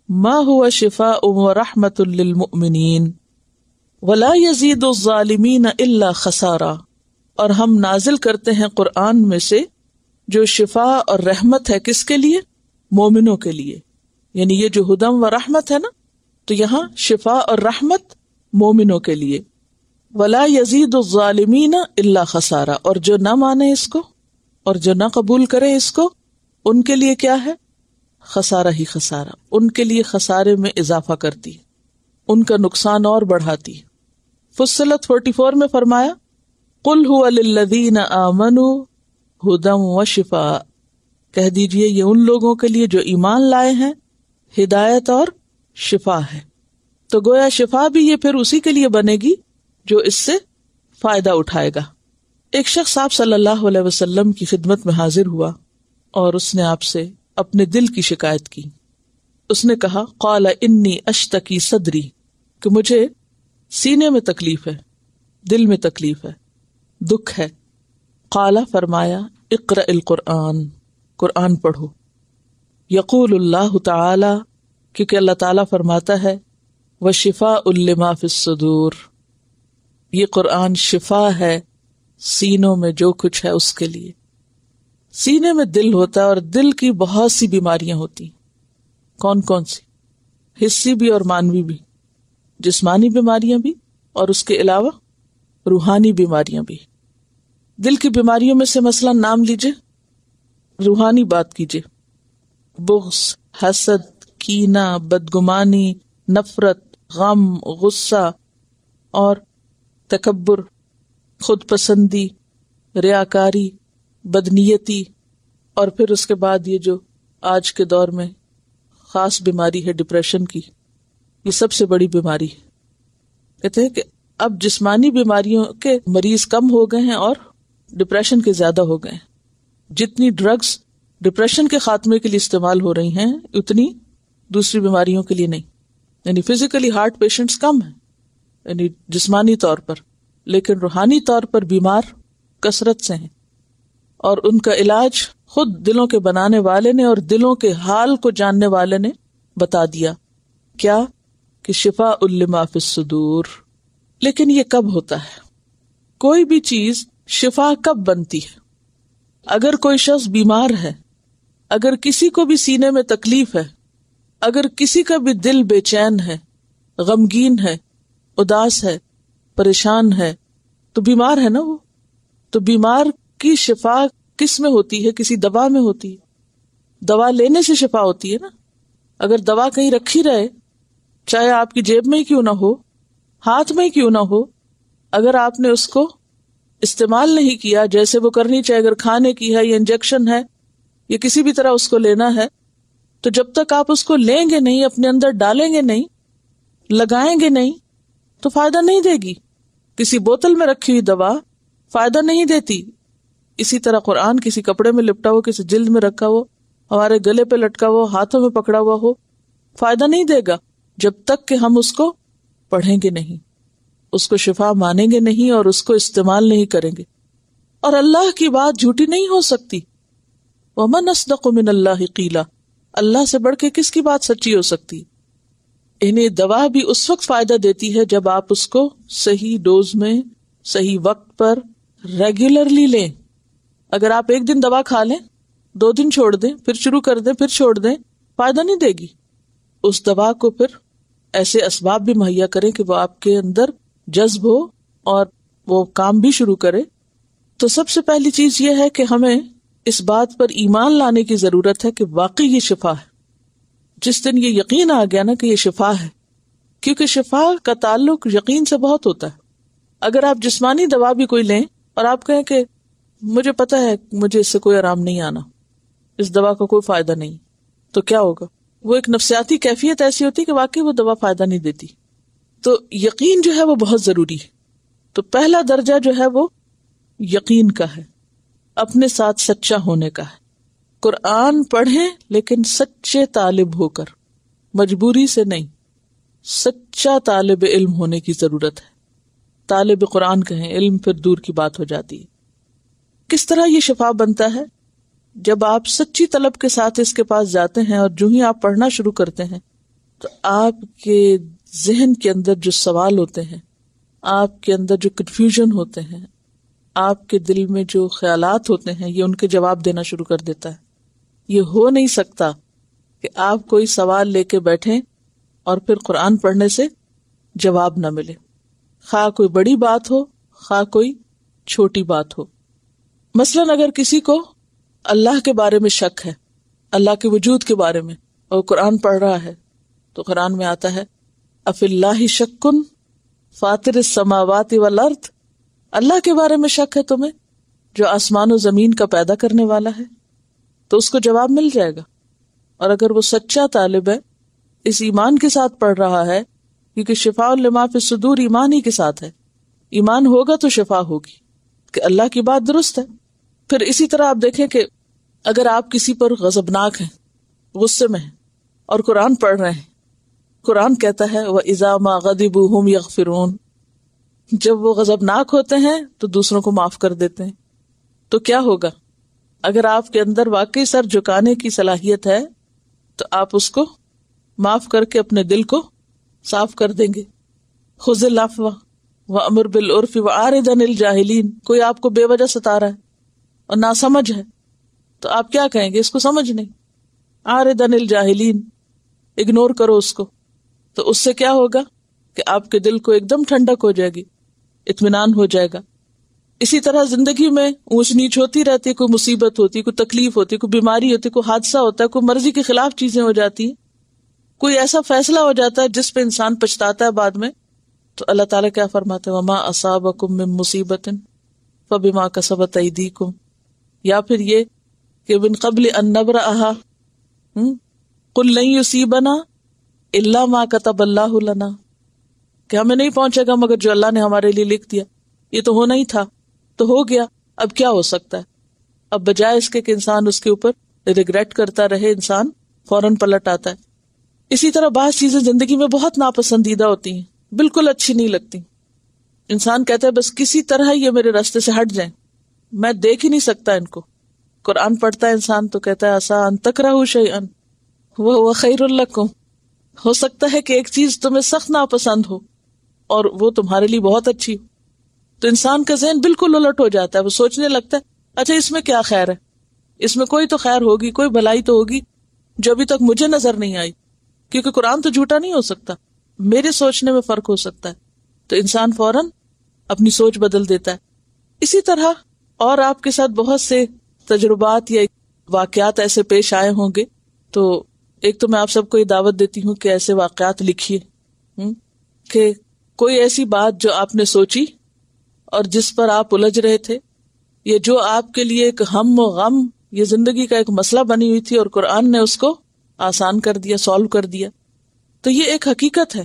مَا هُوَ شِفَاءٌ وَرَحْمَةٌ لِّلْمُؤْمِنِينَ وَلَا يَزِيدُ الظَّالِمِينَ إِلَّا خَسَارًا. اور ہم نازل کرتے ہیں قرآن میں سے جو شفا اور رحمت ہے، کس کے لیے؟ مومنوں کے لیے. یعنی یہ جو ہدم و رحمت ہے نا، تو یہاں شفا اور رحمت مومنوں کے لیے. وَلَا يَزِيدُ الظَّالِمِينَ إِلَّا خَسَارًا. اور جو نہ مانے اس کو اور جو نہ قبول کرے اس کو، ان کے لیے کیا ہے؟ خسارہ ہی خسارہ. ان کے لیے خسارے میں اضافہ کرتی ہے، ان کا نقصان اور بڑھاتی ہے. فصلت 44 میں فرمایا قل هو للذین آمنوا ھدی وشفاء. کہہ دیجئے یہ ان لوگوں کے لیے جو ایمان لائے ہیں ہدایت اور شفا ہے. تو گویا شفا بھی یہ پھر اسی کے لیے بنے گی جو اس سے فائدہ اٹھائے گا. ایک شخص آپ صلی اللہ علیہ وسلم کی خدمت میں حاضر ہوا اور اس نے آپ سے اپنے دل کی شکایت کی. اس نے کہا قال انی اشتکی صدری، کہ مجھے سینے میں تکلیف ہے، دل میں تکلیف ہے، دکھ ہے. قال فرمایا اقرأ القرآن، قرآن پڑھو. یقول اللہ تعالی، کیونکہ اللہ تعالیٰ فرماتا ہے وشفاء لما فی الصدور، یہ قرآن شفا ہے سینوں میں جو کچھ ہے اس کے لیے. سینے میں دل ہوتا ہے اور دل کی بہت سی بیماریاں ہوتی ہیں. کون کون سی؟ حسی بھی اور مانوی بھی، جسمانی بیماریاں بھی اور اس کے علاوہ روحانی بیماریاں بھی. دل کی بیماریوں میں سے مثلا نام لیجئے، روحانی بات کیجئے، بغض، حسد، کینہ، بدگمانی، نفرت، غم، غصہ اور تکبر، خود پسندی، ریاکاری، بدنیتی، اور پھر اس کے بعد یہ جو آج کے دور میں خاص بیماری ہے ڈپریشن کی، یہ سب سے بڑی بیماری ہے. کہتے ہیں کہ اب جسمانی بیماریوں کے مریض کم ہو گئے ہیں اور ڈپریشن کے زیادہ ہو گئے ہیں. جتنی ڈرگز ڈپریشن کے خاتمے کے لیے استعمال ہو رہی ہیں اتنی دوسری بیماریوں کے لیے نہیں. یعنی فزیکلی ہارٹ پیشنٹس کم ہیں، یعنی جسمانی طور پر، لیکن روحانی طور پر بیمار کثرت سے ہیں. اور ان کا علاج خود دلوں کے بنانے والے نے اور دلوں کے حال کو جاننے والے نے بتا دیا. کیا؟ کہ شفاء لما فی الصدور. لیکن یہ کب ہوتا ہے؟ کوئی بھی چیز شفا کب بنتی ہے؟ اگر کوئی شخص بیمار ہے، اگر کسی کو بھی سینے میں تکلیف ہے، اگر کسی کا بھی دل بے چین ہے، غمگین ہے، اداس ہے، پریشان ہے، تو بیمار ہے نا وہ. تو بیمار کی شفا کس میں ہوتی ہے؟ کسی دوا میں ہوتی ہے. دوا لینے سے شفا ہوتی ہے نا. اگر دوا کہیں رکھی رہے، چاہے آپ کی جیب میں ہی کیوں نہ ہو، ہاتھ میں ہی کیوں نہ ہو، اگر آپ نے اس کو استعمال نہیں کیا جیسے وہ کرنی چاہیے، اگر کھانے کی ہے یا انجیکشن ہے یا کسی بھی طرح اس کو لینا ہے، تو جب تک آپ اس کو لیں گے نہیں، اپنے اندر ڈالیں گے نہیں، لگائیں گے نہیں، تو فائدہ نہیں دے گی. کسی بوتل میں رکھی ہوئی دوا فائدہ نہیں دیتی. اسی طرح قرآن کسی کپڑے میں لپٹا ہو، کسی جلد میں رکھا ہو، ہمارے گلے پہ لٹکا ہو، ہاتھوں میں پکڑا ہوا ہو، فائدہ نہیں دے گا جب تک کہ ہم اس کو پڑھیں گے نہیں، اس کو شفا مانیں گے نہیں اور اس کو استعمال نہیں کریں گے. اور اللہ کی بات جھوٹی نہیں ہو سکتی. وَمَنْ أَصْدَقُ مِنَ اللَّهِ قِيلًا، اللہ سے بڑھ کے کس کی بات سچی ہو سکتی. انہیں دوا بھی اس وقت فائدہ دیتی ہے جب آپ اس کو صحیح ڈوز میں، صحیح وقت پر، ریگولرلی لیں. اگر آپ ایک دن دوا کھا لیں، 2 دن چھوڑ دیں، پھر شروع کر دیں، پھر چھوڑ دیں، فائدہ نہیں دے گی. اس دوا کو پھر ایسے اسباب بھی مہیا کریں کہ وہ آپ کے اندر جذب ہو اور وہ کام بھی شروع کرے. تو سب سے پہلی چیز یہ ہے کہ ہمیں اس بات پر ایمان لانے کی ضرورت ہے کہ واقعی یہ شفا ہے. جس دن یہ یقین آ گیا نا کہ یہ شفا ہے، کیونکہ شفا کا تعلق یقین سے بہت ہوتا ہے. اگر آپ جسمانی دوا بھی کوئی لیں اور آپ کہیں کہ مجھے پتا ہے مجھے اس سے کوئی آرام نہیں آنا، اس دوا کا کوئی فائدہ نہیں، تو کیا ہوگا؟ وہ ایک نفسیاتی کیفیت ایسی ہوتی کہ واقعی وہ دوا فائدہ نہیں دیتی. تو یقین جو ہے وہ بہت ضروری ہے. تو پہلا درجہ جو ہے وہ یقین کا ہے، اپنے ساتھ سچا ہونے کا ہے. قرآن پڑھیں لیکن سچے طالب ہو کر، مجبوری سے نہیں. سچا طالب علم ہونے کی ضرورت ہے. طالب قرآن کہیں، علم پھر دور کی بات ہو جاتی ہے. کس طرح یہ شفا بنتا ہے؟ جب آپ سچی طلب کے ساتھ اس کے پاس جاتے ہیں اور جو ہی آپ پڑھنا شروع کرتے ہیں تو آپ کے ذہن کے اندر جو سوال ہوتے ہیں، آپ کے اندر جو کنفیوژن ہوتے ہیں، آپ کے دل میں جو خیالات ہوتے ہیں، یہ ان کے جواب دینا شروع کر دیتا ہے. یہ ہو نہیں سکتا کہ آپ کوئی سوال لے کے بیٹھیں اور پھر قرآن پڑھنے سے جواب نہ ملے، خواہ کوئی بڑی بات ہو خواہ کوئی چھوٹی بات ہو. مثلاً اگر کسی کو اللہ کے بارے میں شک ہے، اللہ کے وجود کے بارے میں، اور قرآن پڑھ رہا ہے تو قرآن میں آتا ہے افی اللہ شکن فاطر السماوات والارض، اللہ کے بارے میں شک ہے تمہیں جو آسمان و زمین کا پیدا کرنے والا ہے، تو اس کو جواب مل جائے گا. اور اگر وہ سچا طالب ہے، اس ایمان کے ساتھ پڑھ رہا ہے، کیونکہ شفاء لما فی الصدور ایمان ہی کے ساتھ ہے، ایمان ہوگا تو شفا ہوگی کہ اللہ کی بات درست ہے. پھر اسی طرح آپ دیکھیں کہ اگر آپ کسی پر غضبناک ہیں، غصے میں ہیں اور قرآن پڑھ رہے ہیں، قرآن کہتا ہے وَإِذَا مَا غَضِبُوا هُمْ يَغْفِرُونَ، جب وہ غضبناک ہوتے ہیں تو دوسروں کو معاف کر دیتے ہیں. تو کیا ہوگا؟ اگر آپ کے اندر واقعی سر جھکانے کی صلاحیت ہے تو آپ اس کو معاف کر کے اپنے دل کو صاف کر دیں گے. خذ العفو وامر بالعرف واعرض عن الجاہلین، کوئی آپ کو بے وجہ ستا رہا ہے اور ناسمجھ ہے تو آپ کیا کہیں گے؟ اس کو سمجھ نہیں، اعرض عن الجاہلین، اگنور کرو اس کو. تو اس سے کیا ہوگا کہ آپ کے دل کو ایک دم ٹھنڈک ہو جائے گی، اطمینان ہو جائے گا. اسی طرح زندگی میں اونچ نیچ ہوتی رہتی، کوئی مصیبت ہوتی، کوئی تکلیف ہوتی، کوئی بیماری ہوتی، کوئی حادثہ ہوتا ہے، کوئی مرضی کے خلاف چیزیں ہو جاتی، کوئی ایسا فیصلہ ہو جاتا ہے جس پہ انسان پچھتاتا ہے بعد میں. تو اللہ تعالیٰ کیا فرماتے ہیں وما اصابکم من مصیبت فبما کسبت ایدیکم، یا پھر یہ کہ من قبل ان نبرأها قل لن یصیبنا الا ما کتب اللہ لنا، کہ ہمیں نہیں پہنچے گا مگر جو اللہ نے ہمارے لیے لکھ دیا. یہ تو ہونا ہی تھا، تو ہو گیا، اب کیا ہو سکتا ہے؟ اب بجائے اس کے کہ انسان اس کے اوپر ریگریٹ کرتا رہے، انسان فوراً پلٹ آتا ہے. اسی طرح بعض چیزیں زندگی میں بہت ناپسندیدہ ہوتی ہیں، بالکل اچھی نہیں لگتی، انسان کہتا ہے بس کسی طرح یہ میرے راستے سے ہٹ جائیں، میں دیکھ ہی نہیں سکتا ان کو. قرآن پڑھتا ہے انسان تو کہتا ہے عسیٰ ان تکرہوا شیئا وہو خیر لکم، ہو سکتا ہے کہ ایک چیز تمہیں سخت ناپسند ہو اور وہ تمہارے لیے بہت اچھی ہو. تو انسان کا ذہن بالکل الٹ ہو جاتا ہے، وہ سوچنے لگتا ہے اچھا اس میں کیا خیر ہے، اس میں کوئی تو خیر ہوگی، کوئی بھلائی تو ہوگی جو ابھی تک مجھے نظر نہیں آئی، کیونکہ قرآن تو جھوٹا نہیں ہو سکتا، میرے سوچنے میں فرق ہو سکتا ہے. تو انسان فوراً اپنی سوچ بدل دیتا ہے. اسی طرح اور آپ کے ساتھ بہت سے تجربات یا واقعات ایسے پیش آئے ہوں گے. تو ایک تو میں آپ سب کو یہ دعوت دیتی ہوں کہ ایسے واقعات لکھیے، کہ کوئی ایسی بات جو آپ نے سوچی اور جس پر آپ الجھ رہے تھے، یہ جو آپ کے لیے ایک ہم و غم، یہ زندگی کا ایک مسئلہ بنی ہوئی تھی اور قرآن نے اس کو آسان کر دیا، سالو کر دیا. تو یہ ایک حقیقت ہے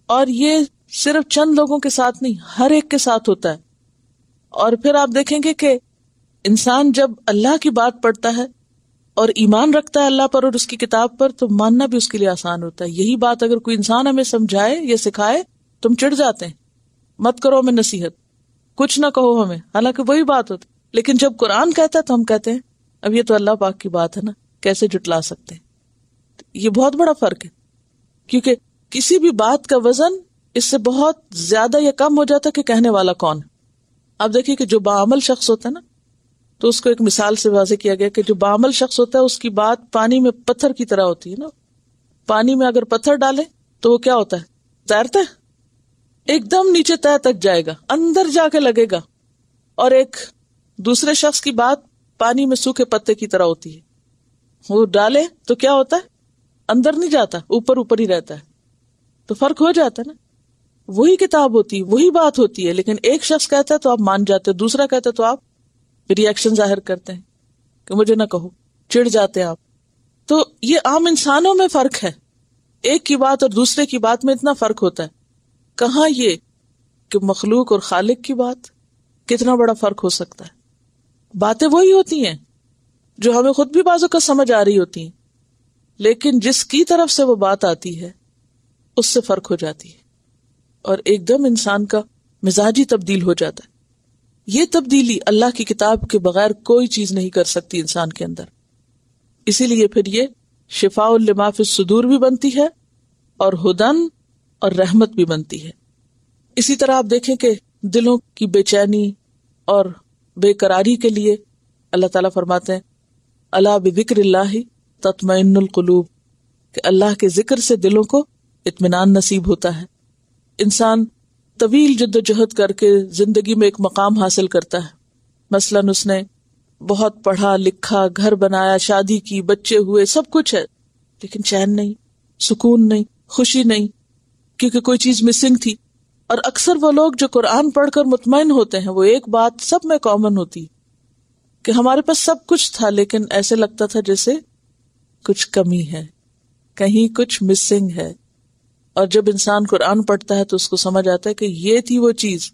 اور یہ صرف چند لوگوں کے ساتھ نہیں، ہر ایک کے ساتھ ہوتا ہے. اور پھر آپ دیکھیں گے کہ انسان جب اللہ کی بات پڑھتا ہے اور ایمان رکھتا ہے اللہ پر اور اس کی کتاب پر، تو ماننا بھی اس کے لیے آسان ہوتا ہے. یہی بات اگر کوئی انسان ہمیں سمجھائے یا سکھائے تو ہم چڑھ جاتے ہیں، مت کرو ہمیں نصیحت، کچھ نہ کہو ہمیں، حالانکہ وہی بات ہوتی. لیکن جب قرآن کہتا ہے تو ہم کہتے ہیں اب یہ تو اللہ پاک کی بات ہے نا، کیسے جھٹلا سکتے ہیں. یہ بہت بڑا فرق ہے، کیونکہ کسی بھی بات کا وزن اس سے بہت زیادہ یا کم ہو جاتا ہے کہ کہنے والا کون ہے. آپ دیکھیے کہ جو باعمل شخص ہوتا ہے نا، تو اس کو ایک مثال سے واضح کیا گیا کہ جو باعمل شخص ہوتا ہے اس کی بات پانی میں پتھر کی طرح ہوتی ہے نا. پانی میں اگر پتھر ڈالے تو وہ کیا ہوتا ہے؟ تیرتا ہے، ایک دم نیچے تہہ تک جائے گا، اندر جا کے لگے گا. اور ایک دوسرے شخص کی بات پانی میں سوکھے پتے کی طرح ہوتی ہے، وہ ڈالے تو کیا ہوتا ہے؟ اندر نہیں جاتا، اوپر اوپر ہی رہتا ہے. تو فرق ہو جاتا ہے نا. وہی کتاب ہوتی ہے, وہی بات ہوتی ہے, لیکن ایک شخص کہتا ہے تو آپ مان جاتے ہیں, دوسرا کہتا ہے تو آپ ری ایکشن ظاہر کرتے ہیں کہ مجھے نہ کہو, چڑ جاتے ہیں آپ. تو یہ عام انسانوں میں فرق ہے, ایک کی بات اور دوسرے کی بات میں اتنا فرق ہوتا ہے. کہاں یہ کہ مخلوق اور خالق کی بات کتنا بڑا فرق ہو سکتا ہے. باتیں وہی ہوتی ہیں جو ہمیں خود بھی بازو کا سمجھ آ رہی ہوتی ہیں, لیکن جس کی طرف سے وہ بات آتی ہے اس سے فرق ہو جاتی ہے, اور ایک دم انسان کا مزاج ہی تبدیل ہو جاتا ہے. یہ تبدیلی اللہ کی کتاب کے بغیر کوئی چیز نہیں کر سکتی انسان کے اندر. اسی لیے پھر یہ شفاء لما فی الصدور بھی بنتی ہے اور ہدن اور رحمت بھی بنتی ہے. اسی طرح آپ دیکھیں کہ دلوں کی بے چینی اور بے قراری کے لیے اللہ تعالیٰ فرماتے ہیں الا بذکر اللہ تطمئن القلوب, کہ اللہ کے ذکر سے دلوں کو اطمینان نصیب ہوتا ہے. انسان طویل جد و جہد کر کے زندگی میں ایک مقام حاصل کرتا ہے, مثلاً اس نے بہت پڑھا لکھا, گھر بنایا, شادی کی, بچے ہوئے, سب کچھ ہے, لیکن چین نہیں, سکون نہیں, خوشی نہیں, کیونکہ کوئی چیز مسنگ تھی. اور اکثر وہ لوگ جو قرآن پڑھ کر مطمئن ہوتے ہیں, وہ ایک بات سب میں کامن ہوتی کہ ہمارے پاس سب کچھ تھا لیکن ایسے لگتا تھا جیسے کچھ کمی ہے, کہیں کچھ مسنگ ہے. اور جب انسان قرآن پڑھتا ہے تو اس کو سمجھ آتا ہے کہ یہ تھی وہ چیز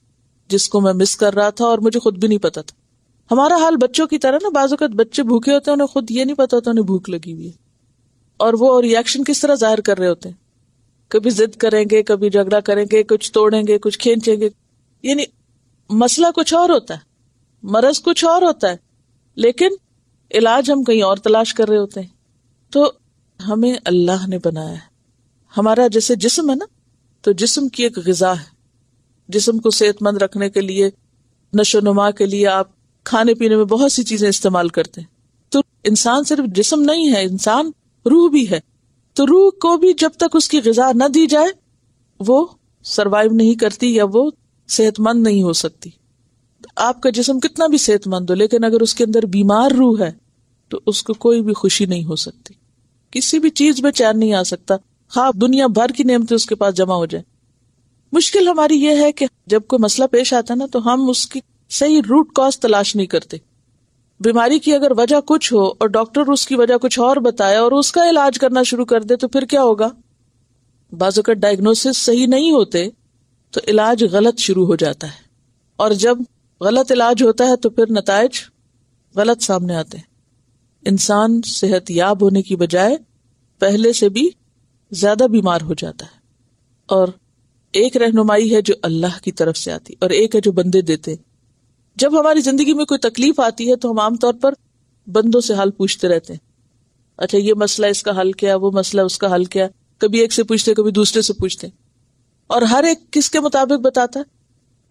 جس کو میں مس کر رہا تھا اور مجھے خود بھی نہیں پتا تھا. ہمارا حال بچوں کی طرح نا, بعض اوقات بچے بھوکے ہوتے ہیں, انہیں خود یہ نہیں پتا ہوتا انہیں بھوک لگی ہوئی ہے, اور وہ ریئیکشن کس طرح ظاہر کر رہے ہوتے ہیں. کبھی ضد کریں گے, کبھی جھگڑا کریں گے, کچھ توڑیں گے, کچھ کھینچیں گے, یعنی مسئلہ کچھ اور ہوتا ہے, مرض کچھ اور ہوتا ہے, لیکن علاج ہم کہیں اور تلاش کر رہے ہوتے ہیں. تو ہمیں اللہ نے بنایا ہے. ہمارا جیسے جسم ہے نا, تو جسم کی ایک غذا ہے. جسم کو صحت مند رکھنے کے لیے, نشو و نما کے لیے آپ کھانے پینے میں بہت سی چیزیں استعمال کرتے ہیں. تو انسان صرف جسم نہیں ہے, انسان روح بھی ہے. تو روح کو بھی جب تک اس کی غذا نہ دی جائے وہ سروائیو نہیں کرتی یا وہ صحت مند نہیں ہو سکتی. آپ کا جسم کتنا بھی صحت مند ہو, لیکن اگر اس کے اندر بیمار روح ہے تو اس کو کوئی بھی خوشی نہیں ہو سکتی, کسی بھی چیز میں چین نہیں آ سکتا, خواہ دنیا بھر کی نعمتیں اس کے پاس جمع ہو جائیں. مشکل ہماری یہ ہے کہ جب کوئی مسئلہ پیش آتا ہے نا, تو ہم اس کی صحیح روٹ کاز تلاش نہیں کرتے. بیماری کی اگر وجہ کچھ ہو اور ڈاکٹر اس کی وجہ کچھ اور بتائے اور اس کا علاج کرنا شروع کر دے تو پھر کیا ہوگا؟ بعض اوقات ڈائگنوسس صحیح نہیں ہوتے تو علاج غلط شروع ہو جاتا ہے, اور جب غلط علاج ہوتا ہے تو پھر نتائج غلط سامنے آتے ہیں. انسان صحت یاب ہونے کی بجائے پہلے سے بھی زیادہ بیمار ہو جاتا ہے. اور ایک رہنمائی ہے جو اللہ کی طرف سے آتی اور ایک ہے جو بندے دیتے. جب ہماری زندگی میں کوئی تکلیف آتی ہے تو ہم عام طور پر بندوں سے حل پوچھتے رہتے ہیں, اچھا یہ مسئلہ اس کا حل کیا, وہ مسئلہ اس کا حل کیا, کبھی ایک سے پوچھتے کبھی دوسرے سے پوچھتے, اور ہر ایک کس کے مطابق بتاتا ہے,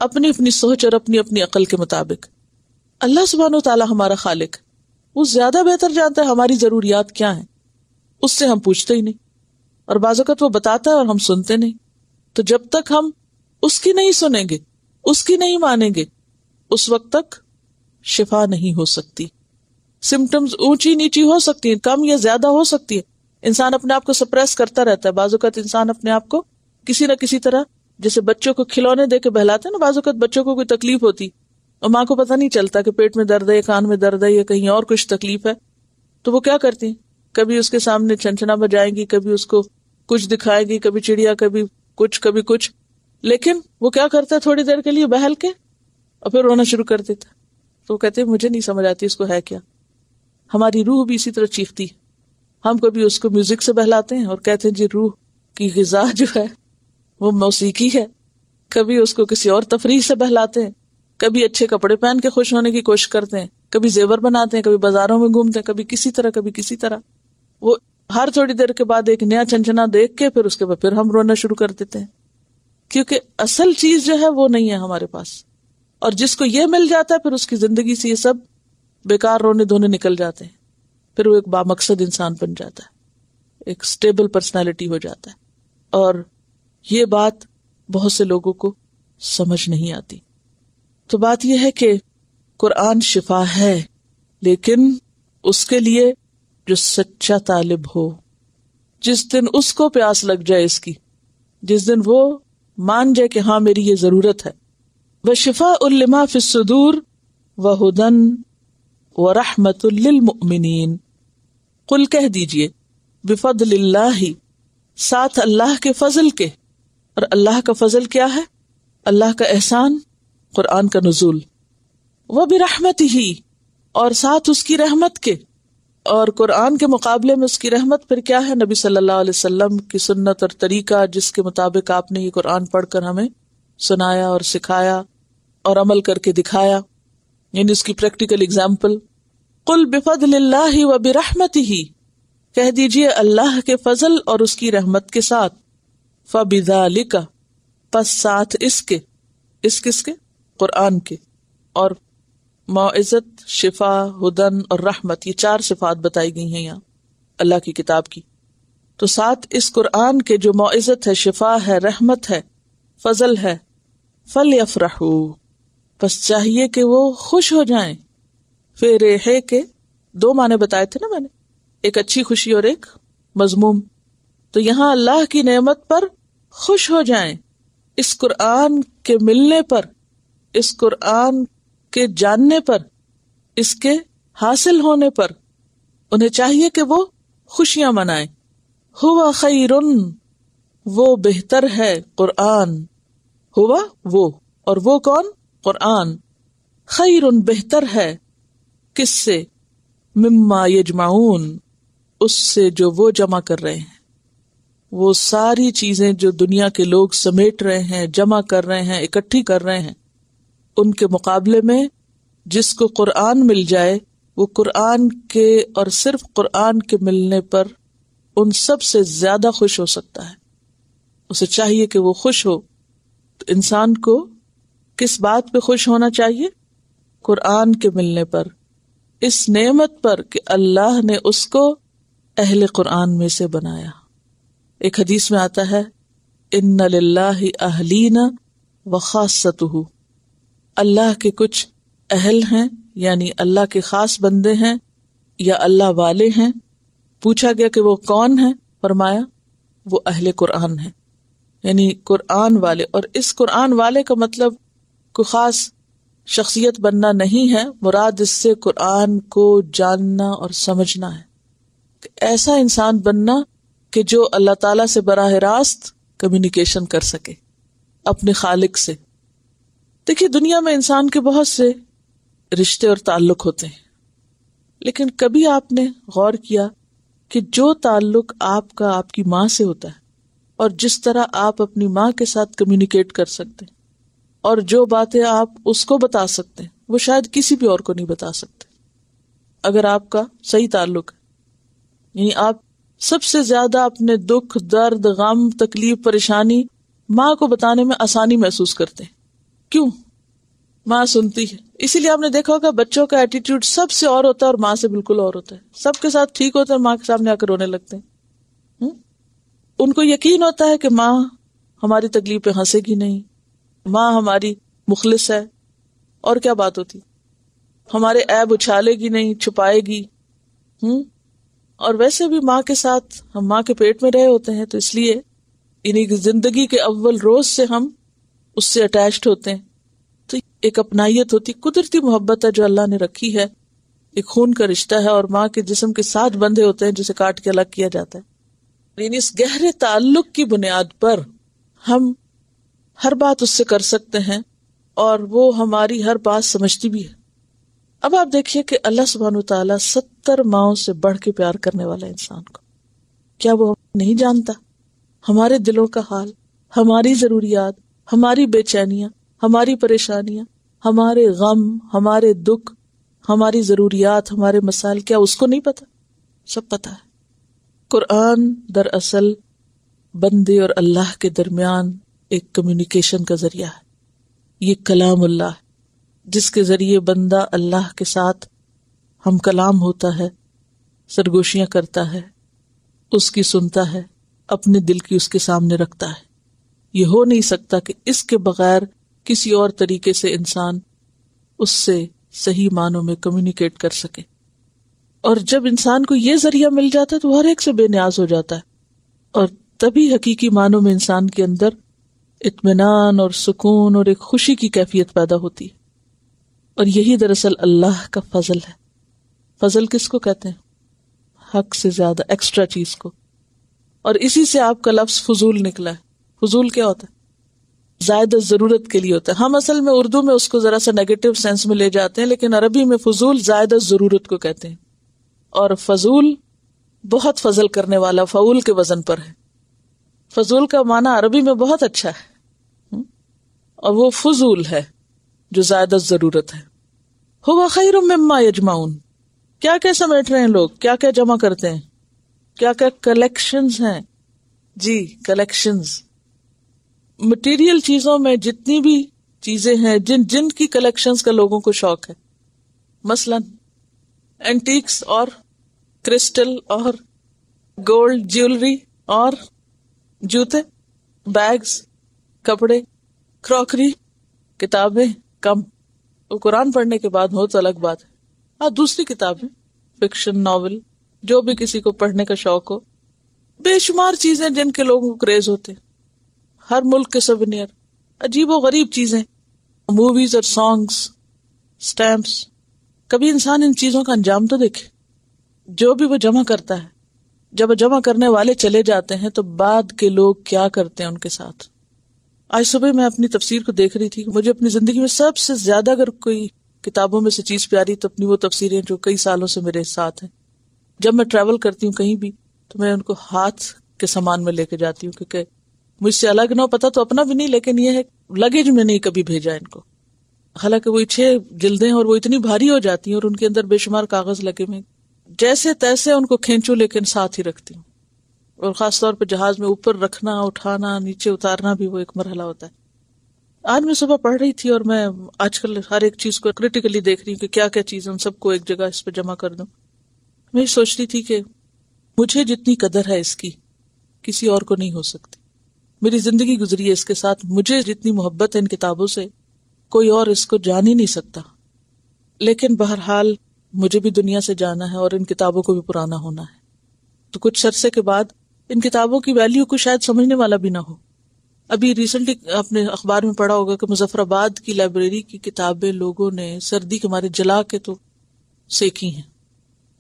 اپنی اپنی سوچ اور اپنی اپنی عقل کے مطابق. اللہ سبحانہ و تعالیٰ ہمارا خالق, وہ زیادہ بہتر جانتا ہے ہماری ضروریات کیا ہیں, اس سے ہم پوچھتے ہی نہیں, اور بعض اوقات وہ بتاتا ہے اور ہم سنتے نہیں. تو جب تک ہم اس کی نہیں سنیں گے, اس کی نہیں مانیں گے, اس وقت تک شفا نہیں ہو سکتی. سمٹمز اونچی نیچی ہو سکتی ہیں, کم یا زیادہ ہو سکتی ہے, انسان اپنے آپ کو سپریس کرتا رہتا ہے. بعض اوقات انسان اپنے آپ کو کسی نہ کسی طرح, جیسے بچوں کو کھلونے دے کے بہلاتے ہیں نا, بعض اوقات بچوں کو کوئی تکلیف ہوتی اور ماں کو پتہ نہیں چلتا کہ پیٹ میں درد ہے یا کان میں درد ہے یا کہیں اور کچھ تکلیف ہے, تو وہ کیا کرتی ہیں, کبھی اس کے سامنے چھنچنا بجائیں گی, کبھی اس کو کچھ دکھائے گی, کبھی چڑیا, کبھی کچھ, لیکن وہ کیا کرتا ہے, تھوڑی دیر کے لیے بہل کے اور پھر رونا شروع کر دیتا. تو وہ کہتے ہیں مجھے نہیں سمجھ آتی اس کو ہے کیا. ہماری روح بھی اسی طرح چیختی ہے. ہم کبھی اس کو میوزک سے بہلاتے ہیں اور کہتے ہیں جی روح کی غذا جو ہے وہ موسیقی ہے, کبھی اس کو کسی اور تفریح سے بہلاتے ہیں, کبھی اچھے کپڑے پہن کے خوش ہونے کی کوشش کرتے ہیں, کبھی زیور بناتے ہیں, کبھی بازاروں میں گھومتے ہیں, کبھی کسی طرح. وہ ہر تھوڑی دیر کے بعد ایک نیا چھنچنا دیکھ کے پھر اس کے بعد پھر ہم رونا شروع کر دیتے ہیں, کیونکہ اصل چیز جو ہے وہ نہیں ہے ہمارے پاس. اور جس کو یہ مل جاتا ہے پھر اس کی زندگی سے یہ سب بیکار رونے دھونے نکل جاتے ہیں, پھر وہ ایک بامقصد انسان بن جاتا ہے, ایک سٹیبل پرسنالٹی ہو جاتا ہے. اور یہ بات بہت سے لوگوں کو سمجھ نہیں آتی. تو بات یہ ہے کہ قرآن شفا ہے, لیکن اس کے لیے جو سچا طالب ہو, جس دن اس کو پیاس لگ جائے اس کی, جس دن وہ مان جائے کہ ہاں میری یہ ضرورت ہے. وَشِفَاءٌ لِمَا فِي الصُّدُورِ وَهُدًى وَرَحْمَةٌ لِّلْمُؤْمِنِينَ. قل کہہ دیجئے بفضل اللہ، ساتھ اللہ کے فضل کے. اور اللہ کا فضل کیا ہے؟ اللہ کا احسان، قرآن کا نزول. وَبِرَحْمَتِهِ، اور ساتھ اس کی رحمت کے. اور قرآن کے مقابلے میں اس کی رحمت پھر کیا ہے؟ نبی صلی اللہ علیہ وسلم کی سنت اور طریقہ، جس کے مطابق آپ نے یہ قرآن پڑھ کر ہمیں سنایا اور سکھایا اور عمل کر کے دکھایا، یعنی اس کی پریکٹیکل اگزامپل. قل بفضل اللہ وبرحمتہ، کہہ دیجئے اللہ کے فضل اور اس کی رحمت کے ساتھ. فبذالک، پس ساتھ اس کے، اس کس کے؟ قرآن کے. اور موعظت، شفا، ہدن اور رحمت، یہ 4 صفات بتائی گئی ہیں یہاں اللہ کی کتاب کی. تو ساتھ اس قرآن کے جو موعظت ہے، شفا ہے، رحمت ہے، فضل ہے. فَلْيَفْرَحُوا، پس چاہیے کہ وہ خوش ہو جائیں. فرح کے 2 معنی بتائے تھے نا میں نے، ایک اچھی خوشی اور ایک مذموم. تو یہاں اللہ کی نعمت پر خوش ہو جائیں، اس قرآن کے ملنے پر، اس قرآن کے جاننے پر، اس کے حاصل ہونے پر. انہیں چاہیے کہ وہ خوشیاں منائیں. ہوا خیرن، وہ بہتر ہے قرآن. ہوا وہ، اور وہ کون؟ قرآن. خیرن بہتر ہے، کس سے؟ مما یجمعون، اس سے جو وہ جمع کر رہے ہیں. وہ ساری چیزیں جو دنیا کے لوگ سمیٹ رہے ہیں، جمع کر رہے ہیں، اکٹھی کر رہے ہیں، ان کے مقابلے میں جس کو قرآن مل جائے، وہ قرآن کے اور صرف قرآن کے ملنے پر ان سب سے زیادہ خوش ہو سکتا ہے. اسے چاہیے کہ وہ خوش ہو. تو انسان کو کس بات پہ خوش ہونا چاہیے؟ قرآن کے ملنے پر، اس نعمت پر کہ اللہ نے اس کو اہل قرآن میں سے بنایا. ایک حدیث میں آتا ہے ان للہ اہلین وخاصتہ، اللہ کے کچھ اہل ہیں، یعنی اللہ کے خاص بندے ہیں یا اللہ والے ہیں. پوچھا گیا کہ وہ کون ہیں؟ فرمایا وہ اہل قرآن ہیں، یعنی قرآن والے. اور اس قرآن والے کا مطلب کوئی خاص شخصیت بننا نہیں ہے، مراد اس سے قرآن کو جاننا اور سمجھنا ہے. ایسا انسان بننا کہ جو اللہ تعالیٰ سے براہ راست کمیونیکیشن کر سکے اپنے خالق سے. دیکھیے دنیا میں انسان کے بہت سے رشتے اور تعلق ہوتے ہیں، لیکن کبھی آپ نے غور کیا کہ جو تعلق آپ کا آپ کی ماں سے ہوتا ہے، اور جس طرح آپ اپنی ماں کے ساتھ کمیونیکیٹ کر سکتے ہیں، اور جو باتیں آپ اس کو بتا سکتے ہیں، وہ شاید کسی بھی اور کو نہیں بتا سکتے اگر آپ کا صحیح تعلق ہے. یعنی آپ سب سے زیادہ اپنے دکھ، درد، غم، تکلیف، پریشانی ماں کو بتانے میں آسانی محسوس کرتے ہیں. کیوں؟ ماں سنتی ہے. اسی لیے آپ نے دیکھا ہوگا بچوں کا ایٹیٹیوڈ سب سے اور ہوتا ہے اور ماں سے بالکل اور ہوتا ہے. سب کے ساتھ ٹھیک ہوتا ہے، ماں کے سامنے آ کر رونے لگتے ہیں. ان کو یقین ہوتا ہے کہ ماں ہماری تکلیف پہ ہنسے گی نہیں، ماں ہماری مخلص ہے. اور کیا بات ہوتی، ہمارے عیب اچھالے گی نہیں، چھپائے گی. اور ویسے بھی ماں کے ساتھ ہم ماں کے پیٹ میں رہے ہوتے ہیں، تو اس لیے انہیں زندگی کے اول روز سے ہم اس سے اٹیچڈ ہوتے ہیں. تو ایک اپنائیت ہوتی، قدرتی محبت ہے جو اللہ نے رکھی ہے. ایک خون کا رشتہ ہے اور ماں کے جسم کے ساتھ بندھے ہوتے ہیں جسے کاٹ کے الگ کیا جاتا ہے. یعنی اس گہرے تعلق کی بنیاد پر ہم ہر بات اس سے کر سکتے ہیں اور وہ ہماری ہر بات سمجھتی بھی ہے. اب آپ دیکھیے کہ اللہ سبحانہ وتعالیٰ 70 ماؤں سے بڑھ کے پیار کرنے والا انسان کو، کیا وہ نہیں جانتا ہمارے دلوں کا حال، ہماری ضروریات، ہماری بے چینیاں، ہماری پریشانیاں، ہمارے غم، ہمارے دکھ، ہماری ضروریات، ہمارے مسائل؟ کیا اس کو نہیں پتا؟ سب پتا ہے. قرآن دراصل بندے اور اللہ کے درمیان ایک کمیونیکیشن کا ذریعہ ہے. یہ کلام اللہ ہے جس کے ذریعے بندہ اللہ کے ساتھ ہم کلام ہوتا ہے، سرگوشیاں کرتا ہے، اس کی سنتا ہے، اپنے دل کی اس کے سامنے رکھتا ہے. یہ ہو نہیں سکتا کہ اس کے بغیر کسی اور طریقے سے انسان اس سے صحیح معنوں میں کمیونیکیٹ کر سکے. اور جب انسان کو یہ ذریعہ مل جاتا ہے تو ہر ایک سے بے نیاز ہو جاتا ہے. اور تبھی حقیقی معنوں میں انسان کے اندر اطمینان اور سکون اور ایک خوشی کی کیفیت پیدا ہوتی ہے. اور یہی دراصل اللہ کا فضل ہے. فضل کس کو کہتے ہیں؟ حق سے زیادہ ایکسٹرا چیز کو. اور اسی سے آپ کا لفظ فضول نکلا ہے. فضول کیا ہوتا ہے؟ زائد ضرورت کے لیے ہوتا ہے. ہم اصل میں اردو میں اس کو ذرا سا نیگیٹو سینس میں لے جاتے ہیں، لیکن عربی میں فضول زائد ضرورت کو کہتے ہیں. اور فضول بہت فضل کرنے والا، فعول کے وزن پر ہے. فضول کا معنی عربی میں بہت اچھا ہے، اور وہ فضول ہے جو زائد ضرورت ہے. ہوا خیر مما یجمعون. کیا کیا سمیٹ رہے ہیں لوگ، کیا کیا جمع کرتے ہیں، کیا کیا کلیکشنز ہیں. جی کلیکشنز، مٹیریل چیزوں میں جتنی بھی چیزیں ہیں جن کی کلیکشنز کا لوگوں کو شوق ہے. مثلا اینٹیکس اور کرسٹل اور گولڈ جیولری اور جوتے، بیگز، کپڑے، کراکری، کتابیں کم. وہ قرآن پڑھنے کے بعد ہو تو الگ بات ہے. ہاں دوسری کتابیں، فکشن، ناول، جو بھی کسی کو پڑھنے کا شوق ہو. بے شمار چیزیں جن کے لوگوں کو کریز ہوتے. ہر ملک کے سوینئر، عجیب و غریب چیزیں، موویز اور سانگز، سٹیمپس. کبھی انسان ان چیزوں کا انجام تو دیکھے. جو بھی وہ جمع کرتا ہے، جب جمع کرنے والے چلے جاتے ہیں تو بعد کے لوگ کیا کرتے ہیں ان کے ساتھ. آج صبح میں اپنی تفسیر کو دیکھ رہی تھی. مجھے اپنی زندگی میں سب سے زیادہ اگر کوئی کتابوں میں سے چیز پیاری تو اپنی وہ تفسیریں جو کئی سالوں سے میرے ساتھ ہیں. جب میں ٹریول کرتی ہوں کہیں بھی تو میں ان کو ہاتھ کے سامان میں لے کے جاتی ہوں، کیونکہ مجھ سے الگ نہ پتا تو اپنا بھی نہیں، لیکن یہ ہے لگیج میں نہیں کبھی بھیجا ان کو. حالانکہ وہ 6 جلدیں اور وہ اتنی بھاری ہو جاتی ہیں اور ان کے اندر بے شمار کاغذ لگے ہوئے، جیسے تیسے ان کو کھینچو لیکن ساتھ ہی رکھتی ہوں. اور خاص طور پہ جہاز میں اوپر رکھنا، اٹھانا، نیچے اتارنا بھی وہ ایک مرحلہ ہوتا ہے. آج میں صبح پڑھ رہی تھی اور میں آج کل ہر ایک چیز کو کریٹیکلی دیکھ رہی ہوں کہ کیا کیا چیز ان سب کو ایک جگہ اس پہ جمع کر دوں. میں سوچ رہی تھی کہ مجھے جتنی قدر ہے اس کی کسی اور کو نہیں ہو سکتی. میری زندگی گزری ہے اس کے ساتھ. مجھے جتنی محبت ہے ان کتابوں سے کوئی اور اس کو جان ہی نہیں سکتا. لیکن بہرحال مجھے بھی دنیا سے جانا ہے اور ان کتابوں کو بھی پرانا ہونا ہے. تو کچھ عرصے کے بعد ان کتابوں کی ویلیو کو شاید سمجھنے والا بھی نہ ہو. ابھی ریسنٹلی آپ نے اخبار میں پڑھا ہوگا کہ مظفر آباد کی لائبریری کی کتابیں لوگوں نے سردی کے مارے جلا کے تو سیکی ہیں.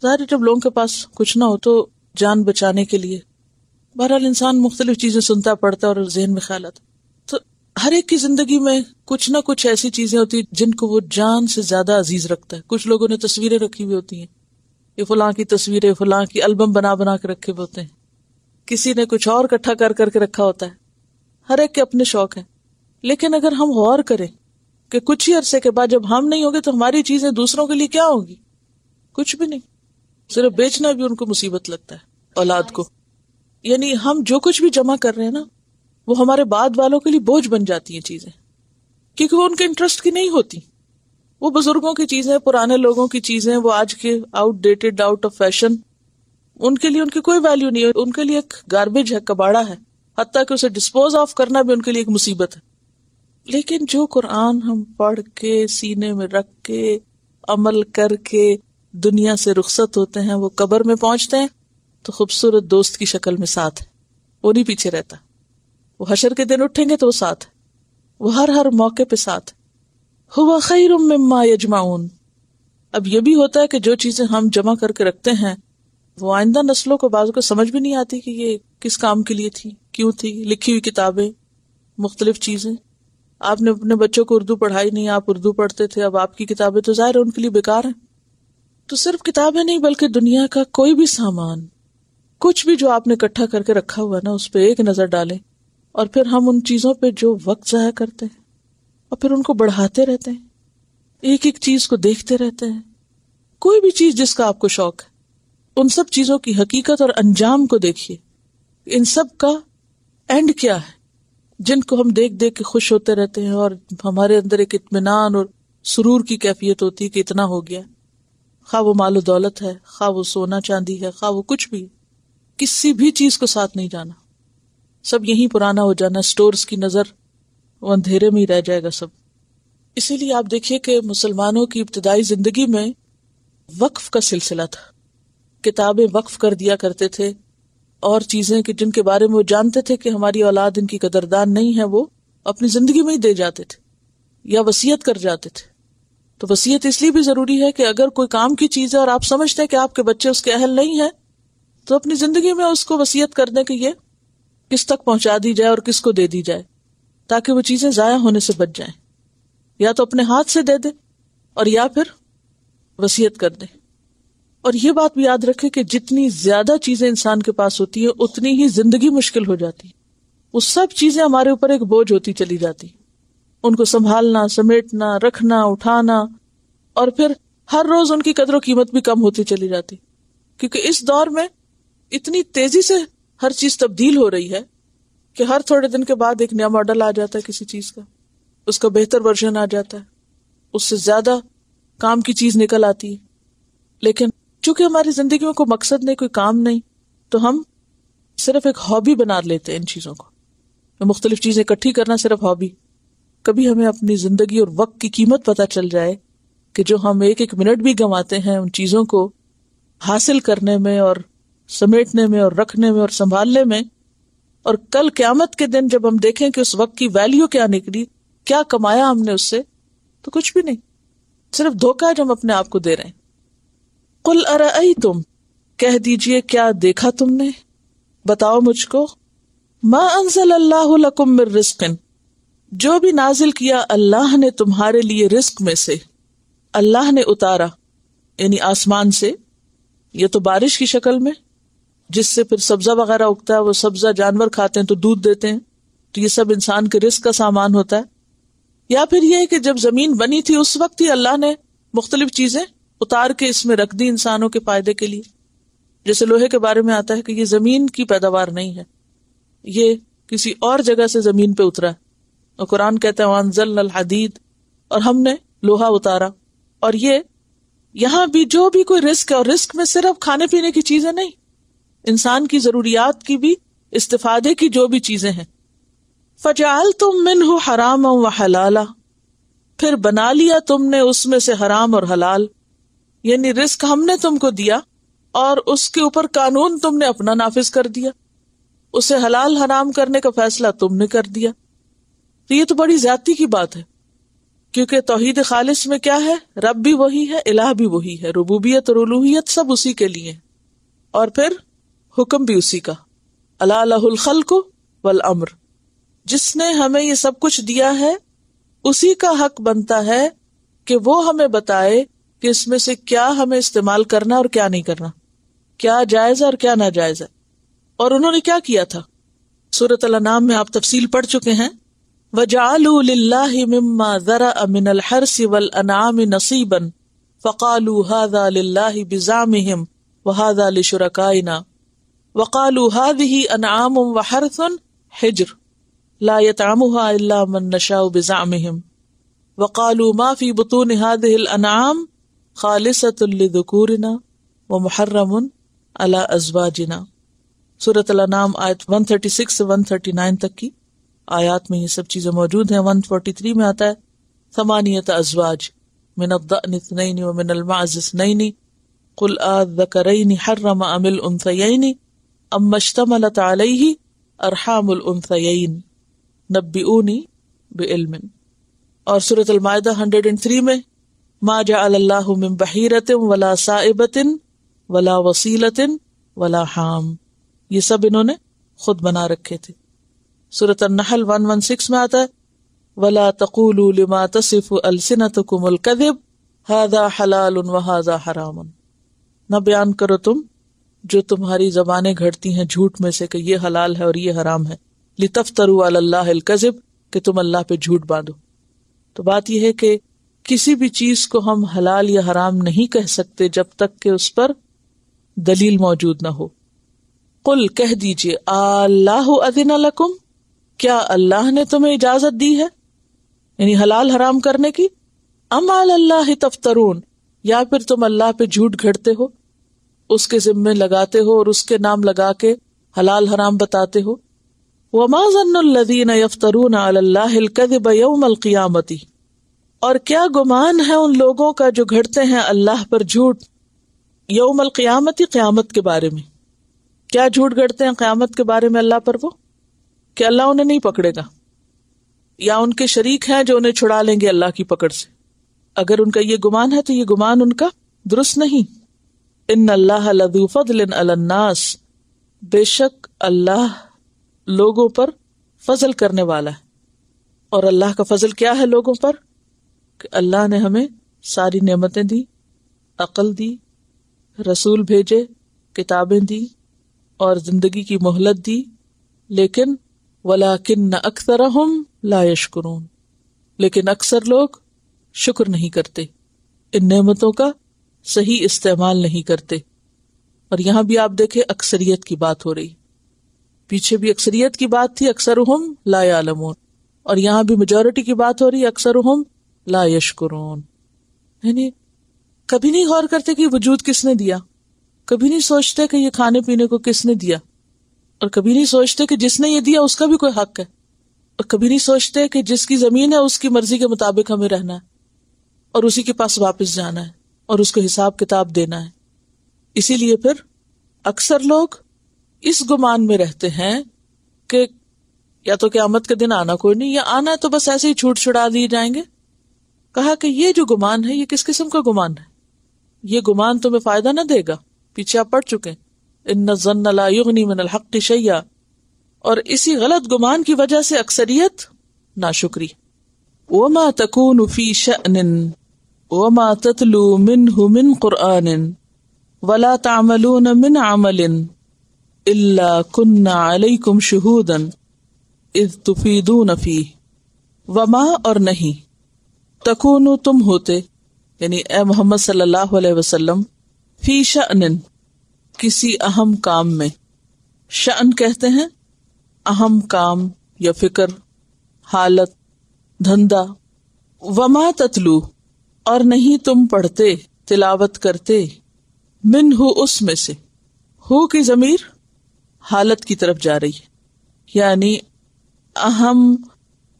ظاہر ہے جب لوگوں کے پاس کچھ نہ ہو تو جان بچانے کے لیے بہرحال انسان مختلف چیزیں سنتا پڑھتا اور ذہن میں خیال آتا. تو ہر ایک کی زندگی میں کچھ نہ کچھ ایسی چیزیں ہوتی ہیں جن کو وہ جان سے زیادہ عزیز رکھتا ہے. کچھ لوگوں نے تصویریں رکھی ہوئی ہوتی ہیں، یہ فلاں کی تصویریں، فلاں کی البم بنا بنا کے رکھے ہوتے ہیں. کسی نے کچھ اور اکٹھا کر کے رکھا ہوتا ہے. ہر ایک کے اپنے شوق ہیں. لیکن اگر ہم غور کریں کہ کچھ ہی عرصے کے بعد جب ہم نہیں ہوگے تو ہماری چیزیں دوسروں کے لیے کیا ہوگی؟ کچھ بھی نہیں. صرف بیچنا بھی ان کو مصیبت لگتا ہے، اولاد کو. یعنی ہم جو کچھ بھی جمع کر رہے ہیں نا، وہ ہمارے بعد والوں کے لیے بوجھ بن جاتی ہیں چیزیں، کیونکہ وہ ان کے انٹرسٹ کی نہیں ہوتی. وہ بزرگوں کی چیزیں، پرانے لوگوں کی چیزیں، وہ آج کے outdated, out of fashion, ان کے لیے ان کی کوئی ویلیو نہیں ہے. ان کے لیے ایک گاربیج ہے، کباڑا ہے. حتیٰ کہ اسے ڈسپوز آف کرنا بھی ان کے لیے ایک مصیبت ہے. لیکن جو قرآن ہم پڑھ کے سینے میں رکھ کے عمل کر کے دنیا سے رخصت ہوتے ہیں، وہ قبر میں پہنچتے ہیں تو خوبصورت دوست کی شکل میں ساتھ ہے. وہ نہیں پیچھے رہتا. وہ حشر کے دن اٹھیں گے تو وہ ساتھ ہے. وہ ہر موقع پہ ساتھ ہے. ہوا خیر مما یجمعون. اب یہ بھی ہوتا ہے کہ جو چیزیں ہم جمع کر کے رکھتے ہیں وہ آئندہ نسلوں کو بعض کو سمجھ بھی نہیں آتی کہ یہ کس کام کے لیے تھی، کیوں تھی. لکھی ہوئی کتابیں، مختلف چیزیں. آپ نے اپنے بچوں کو اردو پڑھائی نہیں، آپ اردو پڑھتے تھے، اب آپ کی کتابیں تو ظاہر ان کے لیے بیکار ہیں. تو صرف کتابیں نہیں بلکہ دنیا کا کوئی بھی سامان، کچھ بھی جو آپ نے اکٹھا کر کے رکھا ہوا نا، اس پہ ایک نظر ڈالیں. اور پھر ہم ان چیزوں پہ جو وقت ضائع کرتے ہیں اور پھر ان کو بڑھاتے رہتے ہیں، ایک ایک چیز کو دیکھتے رہتے ہیں. کوئی بھی چیز جس کا آپ کو شوق ہے، ان سب چیزوں کی حقیقت اور انجام کو دیکھیے. ان سب کا اینڈ کیا ہے جن کو ہم دیکھ دیکھ کے خوش ہوتے رہتے ہیں اور ہمارے اندر ایک اطمینان اور سرور کی کیفیت ہوتی ہے کہ اتنا ہو گیا. خواہ وہ مال و دولت ہے، خواہ وہ سونا چاندی ہے، خواہ وہ کچھ بھی، کسی بھی چیز کو ساتھ نہیں جانا. سب یہیں پرانا ہو جانا. سٹورز کی نظر وہ اندھیرے میں ہی رہ جائے گا سب. اسی لیے آپ دیکھیے کہ مسلمانوں کی ابتدائی زندگی میں وقف کا سلسلہ تھا. کتابیں وقف کر دیا کرتے تھے اور چیزیں کہ جن کے بارے میں وہ جانتے تھے کہ ہماری اولاد ان کی قدردان نہیں ہے، وہ اپنی زندگی میں ہی دے جاتے تھے یا وصیت کر جاتے تھے. تو وصیت اس لیے بھی ضروری ہے کہ اگر کوئی کام کی چیز ہے اور آپ سمجھتے ہیں کہ آپ کے بچے اس کے اہل نہیں ہیں، تو اپنی زندگی میں اس کو وصیت کر دیں کہ یہ کس تک پہنچا دی جائے اور کس کو دے دی جائے، تاکہ وہ چیزیں ضائع ہونے سے بچ جائیں. یا تو اپنے ہاتھ سے دے دیں اور یا پھر وصیت کر دیں. اور یہ بات بھی یاد رکھے کہ جتنی زیادہ چیزیں انسان کے پاس ہوتی ہیں اتنی ہی زندگی مشکل ہو جاتی. وہ سب چیزیں ہمارے اوپر ایک بوجھ ہوتی چلی جاتی، ان کو سنبھالنا، سمیٹنا، رکھنا، اٹھانا، اور پھر ہر روز ان کی قدر و قیمت بھی کم ہوتی چلی جاتی. کیونکہ اس دور میں اتنی تیزی سے ہر چیز تبدیل ہو رہی ہے کہ ہر تھوڑے دن کے بعد ایک نیا ماڈل آ جاتا ہے کسی چیز کا، اس کا بہتر ورژن آ جاتا ہے، اس سے زیادہ کام کی چیز نکل آتی ہے. لیکن چونکہ ہماری زندگی میں کوئی مقصد نہیں، کوئی کام نہیں، تو ہم صرف ایک ہابی بنا لیتے ہیں ان چیزوں کو. مختلف چیزیں اکٹھی کرنا صرف ہابی. کبھی ہمیں اپنی زندگی اور وقت کی قیمت پتہ چل جائے کہ جو ہم ایک ایک منٹ بھی گنواتے ہیں ان چیزوں کو حاصل کرنے میں اور سمیٹنے میں اور رکھنے میں اور سنبھالنے میں، اور کل قیامت کے دن جب ہم دیکھیں کہ اس وقت کی ویلیو کیا نکلی، کیا کمایا ہم نے اس سے، تو کچھ بھی نہیں، صرف دھوکہ جو ہم اپنے آپ کو دے رہے ہیں. قل ارأیتم، کہہ دیجئے کیا دیکھا تم نے، بتاؤ مجھ کو، ما انزل اللہ لکم من رزق، جو بھی نازل کیا اللہ نے تمہارے لیے رزق میں سے، اللہ نے اتارا یعنی آسمان سے، یہ تو بارش کی شکل میں جس سے پھر سبزہ وغیرہ اگتا ہے، وہ سبزہ جانور کھاتے ہیں تو دودھ دیتے ہیں، تو یہ سب انسان کے رزق کا سامان ہوتا ہے. یا پھر یہ کہ جب زمین بنی تھی اس وقت ہی اللہ نے مختلف چیزیں اتار کے اس میں رکھ دی انسانوں کے فائدے کے لیے. جیسے لوہے کے بارے میں آتا ہے کہ یہ زمین کی پیداوار نہیں ہے، یہ کسی اور جگہ سے زمین پہ اترا ہے، اور قرآن کہتا ہے وَأَنزَلْنَا الْحَدِيدَ، اور ہم نے لوہا اتارا. اور یہ یہاں بھی جو بھی کوئی رزق ہے، اور رزق میں صرف کھانے پینے کی چیزیں نہیں، انسان کی ضروریات کی بھی استفادے کی جو بھی چیزیں ہیں. فَجَعَلْتُم مِّنْهُ حَرَامًا وَحَلَالًا، پھر بنا لیا تم نے اس میں سے حرام اور حلال، یعنی رزق ہم نے تم کو دیا اور اس کے اوپر قانون تم نے اپنا نافذ کر دیا، اسے حلال حرام کرنے کا فیصلہ تم نے کر دیا. تو یہ تو بڑی زیادتی کی بات ہے، کیونکہ توحید خالص میں کیا ہے، رب بھی وہی ہے، الہ بھی وہی ہے، ربوبیت اور الوہیت سب اسی کے لیے، اور پھر حکم بھی اسی کا، الا لہ الخلق والامر. جس نے ہمیں یہ سب کچھ دیا ہے اسی کا حق بنتا ہے کہ وہ ہمیں بتائے کہ اس میں سے کیا ہمیں استعمال کرنا اور کیا نہیں کرنا، کیا جائز اور کیا ناجائز ہے. اور انہوں نے کیا کیا تھا، سورۃ الانعام میں آپ تفصیل پڑھ چکے ہیں. وَجَعَلُوا لِلَّهِ مِمَّا ذَرَأَ مِنَ الْحَرْثِ وَالْأَنْعَامِ نَصِيبًا فَقَالُوا هَذَا لِلَّهِ بِزَعْمِهِمْ وَهَذَا لِشُرَكَائِنَا وَقَالُوا هَذِهِ أَنْعَامٌ وَحَرْثٌ حِجْرٌ لَا يَطْعَمُهَا إِلَّا مَن نَّشَاءُ بِزَعْمِهِمْ وَقَالُوا مَا فِي بُطُونِ هَذِهِ الْأَنْعَامِ خَالِصَةٌ لِذُكُورِنَا وَمُحَرَّمٌ عَلَى أَزْوَاجِنَا. سورۃ الانعام آیت 136 سے 139 تک کی آیات میں یہ سب چیزیں موجود ہیں. 143 میں آتا ہے ثمانیۃ ازواج من الضأن اثنین ومن المعز اثنین قل آذکرین حرم ام الانثیین اما اشتملت علیہ ارحام الانثیین نبئونی بعلم. اور سورۃ المائدہ 103 میں ما جعل اللہ من بحیرۃ ولا سائبۃ ولا وصیلۃ ولا حام، یہ سب انہوں نے خود بنا رکھے تھے. سورۃ النحل 116 میں آتا ہے وَلَا تَقُولُوا لِمَا تَصِفُ أَلْسِنَتُكُمُ الْكَذِبَ هَذَا حَلَالٌ وَهَذَا حَرَامٌ، نہ بیان کرو تم جو تمہاری زبانیں گھڑتی ہیں جھوٹ میں سے کہ یہ حلال ہے اور یہ حرام ہے، لِتَفْتَرُوا عَلَى اللَّهِ الْكَذِبَ، کہ تم اللہ پہ جھوٹ باندھو. تو بات یہ ہے کہ کسی بھی چیز کو ہم حلال یا حرام نہیں کہہ سکتے جب تک کہ اس پر دلیل موجود نہ ہو. قل کہہ دیجئے اللہ اذن لکم، کیا اللہ نے تمہیں اجازت دی ہے یعنی حلال حرام کرنے کی، ام علی اللہ تفترون، یا پھر تم اللہ پہ جھوٹ گھڑتے ہو، اس کے ذمے لگاتے ہو اور اس کے نام لگا کے حلال حرام بتاتے ہو. وما ظن الذین یفترون علی اللہ الکذب یوم القیامۃ، اور کیا گمان ہے ان لوگوں کا جو گھڑتے ہیں اللہ پر جھوٹ یوم القیامت، قیامت کے بارے میں. کیا جھوٹ گڑتے ہیں قیامت کے بارے میں اللہ پر وہ کہ اللہ انہیں نہیں پکڑے گا، یا ان کے شریک ہیں جو انہیں چھڑا لیں گے اللہ کی پکڑ سے. اگر ان کا یہ گمان ہے تو یہ گمان ان کا درست نہیں. ان اللہ لذو فضل علی الناس، بے شک اللہ لوگوں پر فضل کرنے والا ہے. اور اللہ کا فضل کیا ہے لوگوں پر؟ کہ اللہ نے ہمیں ساری نعمتیں دی، عقل دی، رسول بھیجے، کتابیں دی اور زندگی کی مہلت دی، لیکن وَلَٰكِنَّ أَكْثَرَهُمْ لَا يَشْكُرُونَ، لیکن اکثر لوگ شکر نہیں کرتے، ان نعمتوں کا صحیح استعمال نہیں کرتے. اور یہاں بھی آپ دیکھیں اکثریت کی بات ہو رہی، پیچھے بھی اکثریت کی بات تھی اکثرهم لا يعلمون، اور یہاں بھی میجورٹی کی بات ہو رہی ہے اکثرهم لا يشکرون. یعنی کبھی نہیں غور کرتے کہ وجود کس نے دیا، کبھی نہیں سوچتے کہ یہ کھانے پینے کو کس نے دیا، اور کبھی نہیں سوچتے کہ جس نے یہ دیا اس کا بھی کوئی حق ہے، اور کبھی نہیں سوچتے کہ جس کی زمین ہے اس کی مرضی کے مطابق ہمیں رہنا ہے اور اسی کے پاس واپس جانا ہے اور اس کو حساب کتاب دینا ہے. اسی لیے پھر اکثر لوگ اس گمان میں رہتے ہیں کہ یا تو قیامت کے دن آنا کوئی نہیں، یا آنا ہے تو بس ایسے ہی چھوٹ چھڑا دیے جائیں گے. کہا کہ یہ جو گمان ہے یہ کس قسم کا گمان ہے؟ یہ گمان تمہیں فائدہ نہ دے گا، پیچھے آپ پڑھ چکے ان الظن لا یغنی من الحق شیئا. اور اسی غلط گمان کی وجہ سے اکثریت ناشکری. وما تکون فی شأن وما تتلو منہ من قرآن ولا تعملون من عمل الا كنا علیکم شہودا اذ تفیدون فیہ. وما اور نہیں، تکونو تم ہوتے، یعنی اے محمد صلی اللہ علیہ وسلم، فی شأن کسی اہم کام میں. شأن کہتے ہیں اہم کام یا فکر، حالت، دھندا. وما تتلو اور نہیں تم پڑھتے، تلاوت کرتے، منہ اس میں سے. ہو کی ضمیر حالت کی طرف جا رہی ہے، یعنی اہم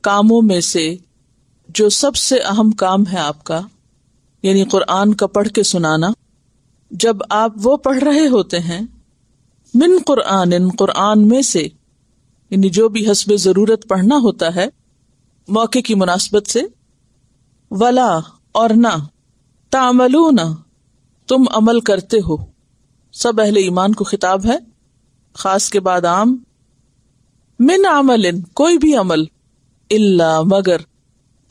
کاموں میں سے جو سب سے اہم کام ہے آپ کا، یعنی قرآن کا پڑھ کے سنانا. جب آپ وہ پڑھ رہے ہوتے ہیں، من قرآن قرآن میں سے، یعنی جو بھی حسب ضرورت پڑھنا ہوتا ہے موقع کی مناسبت سے. ولا اور نہ، تعملون تم عمل کرتے ہو. سب اہل ایمان کو خطاب ہے، خاص کے بعد عام. من عمل کوئی بھی عمل، الا مگر،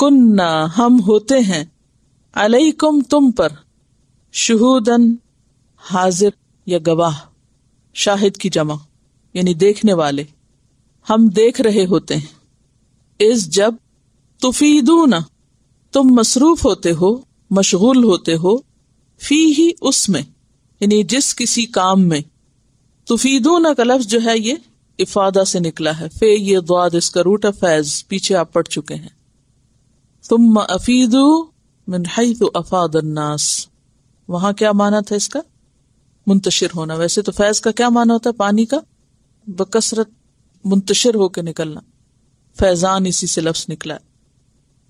کننا ہم ہوتے ہیں، علیکم تم پر، شہودن حاضر یا گواہ. شاہد کی جمع یعنی دیکھنے والے، ہم دیکھ رہے ہوتے ہیں. اس جب تفیدون تم مصروف ہوتے ہو، مشغول ہوتے ہو، فی ہی اس میں، یعنی جس کسی کام میں. تفیدون کا لفظ جو ہے یہ افادہ سے نکلا ہے، فے یہ ضاد اس کا روٹ ہے فیض، پیچھے آپ پڑھ چکے ہیں. ثم افیدوا من حیث افاض الناس، وہاں کیا معنی تھا اس کا؟ منتشر ہونا. ویسے تو فیض کا کیا معنی ہوتا ہے؟ پانی کا بکثرت منتشر ہو کے نکلنا، فیضان اسی سے لفظ نکلا ہے.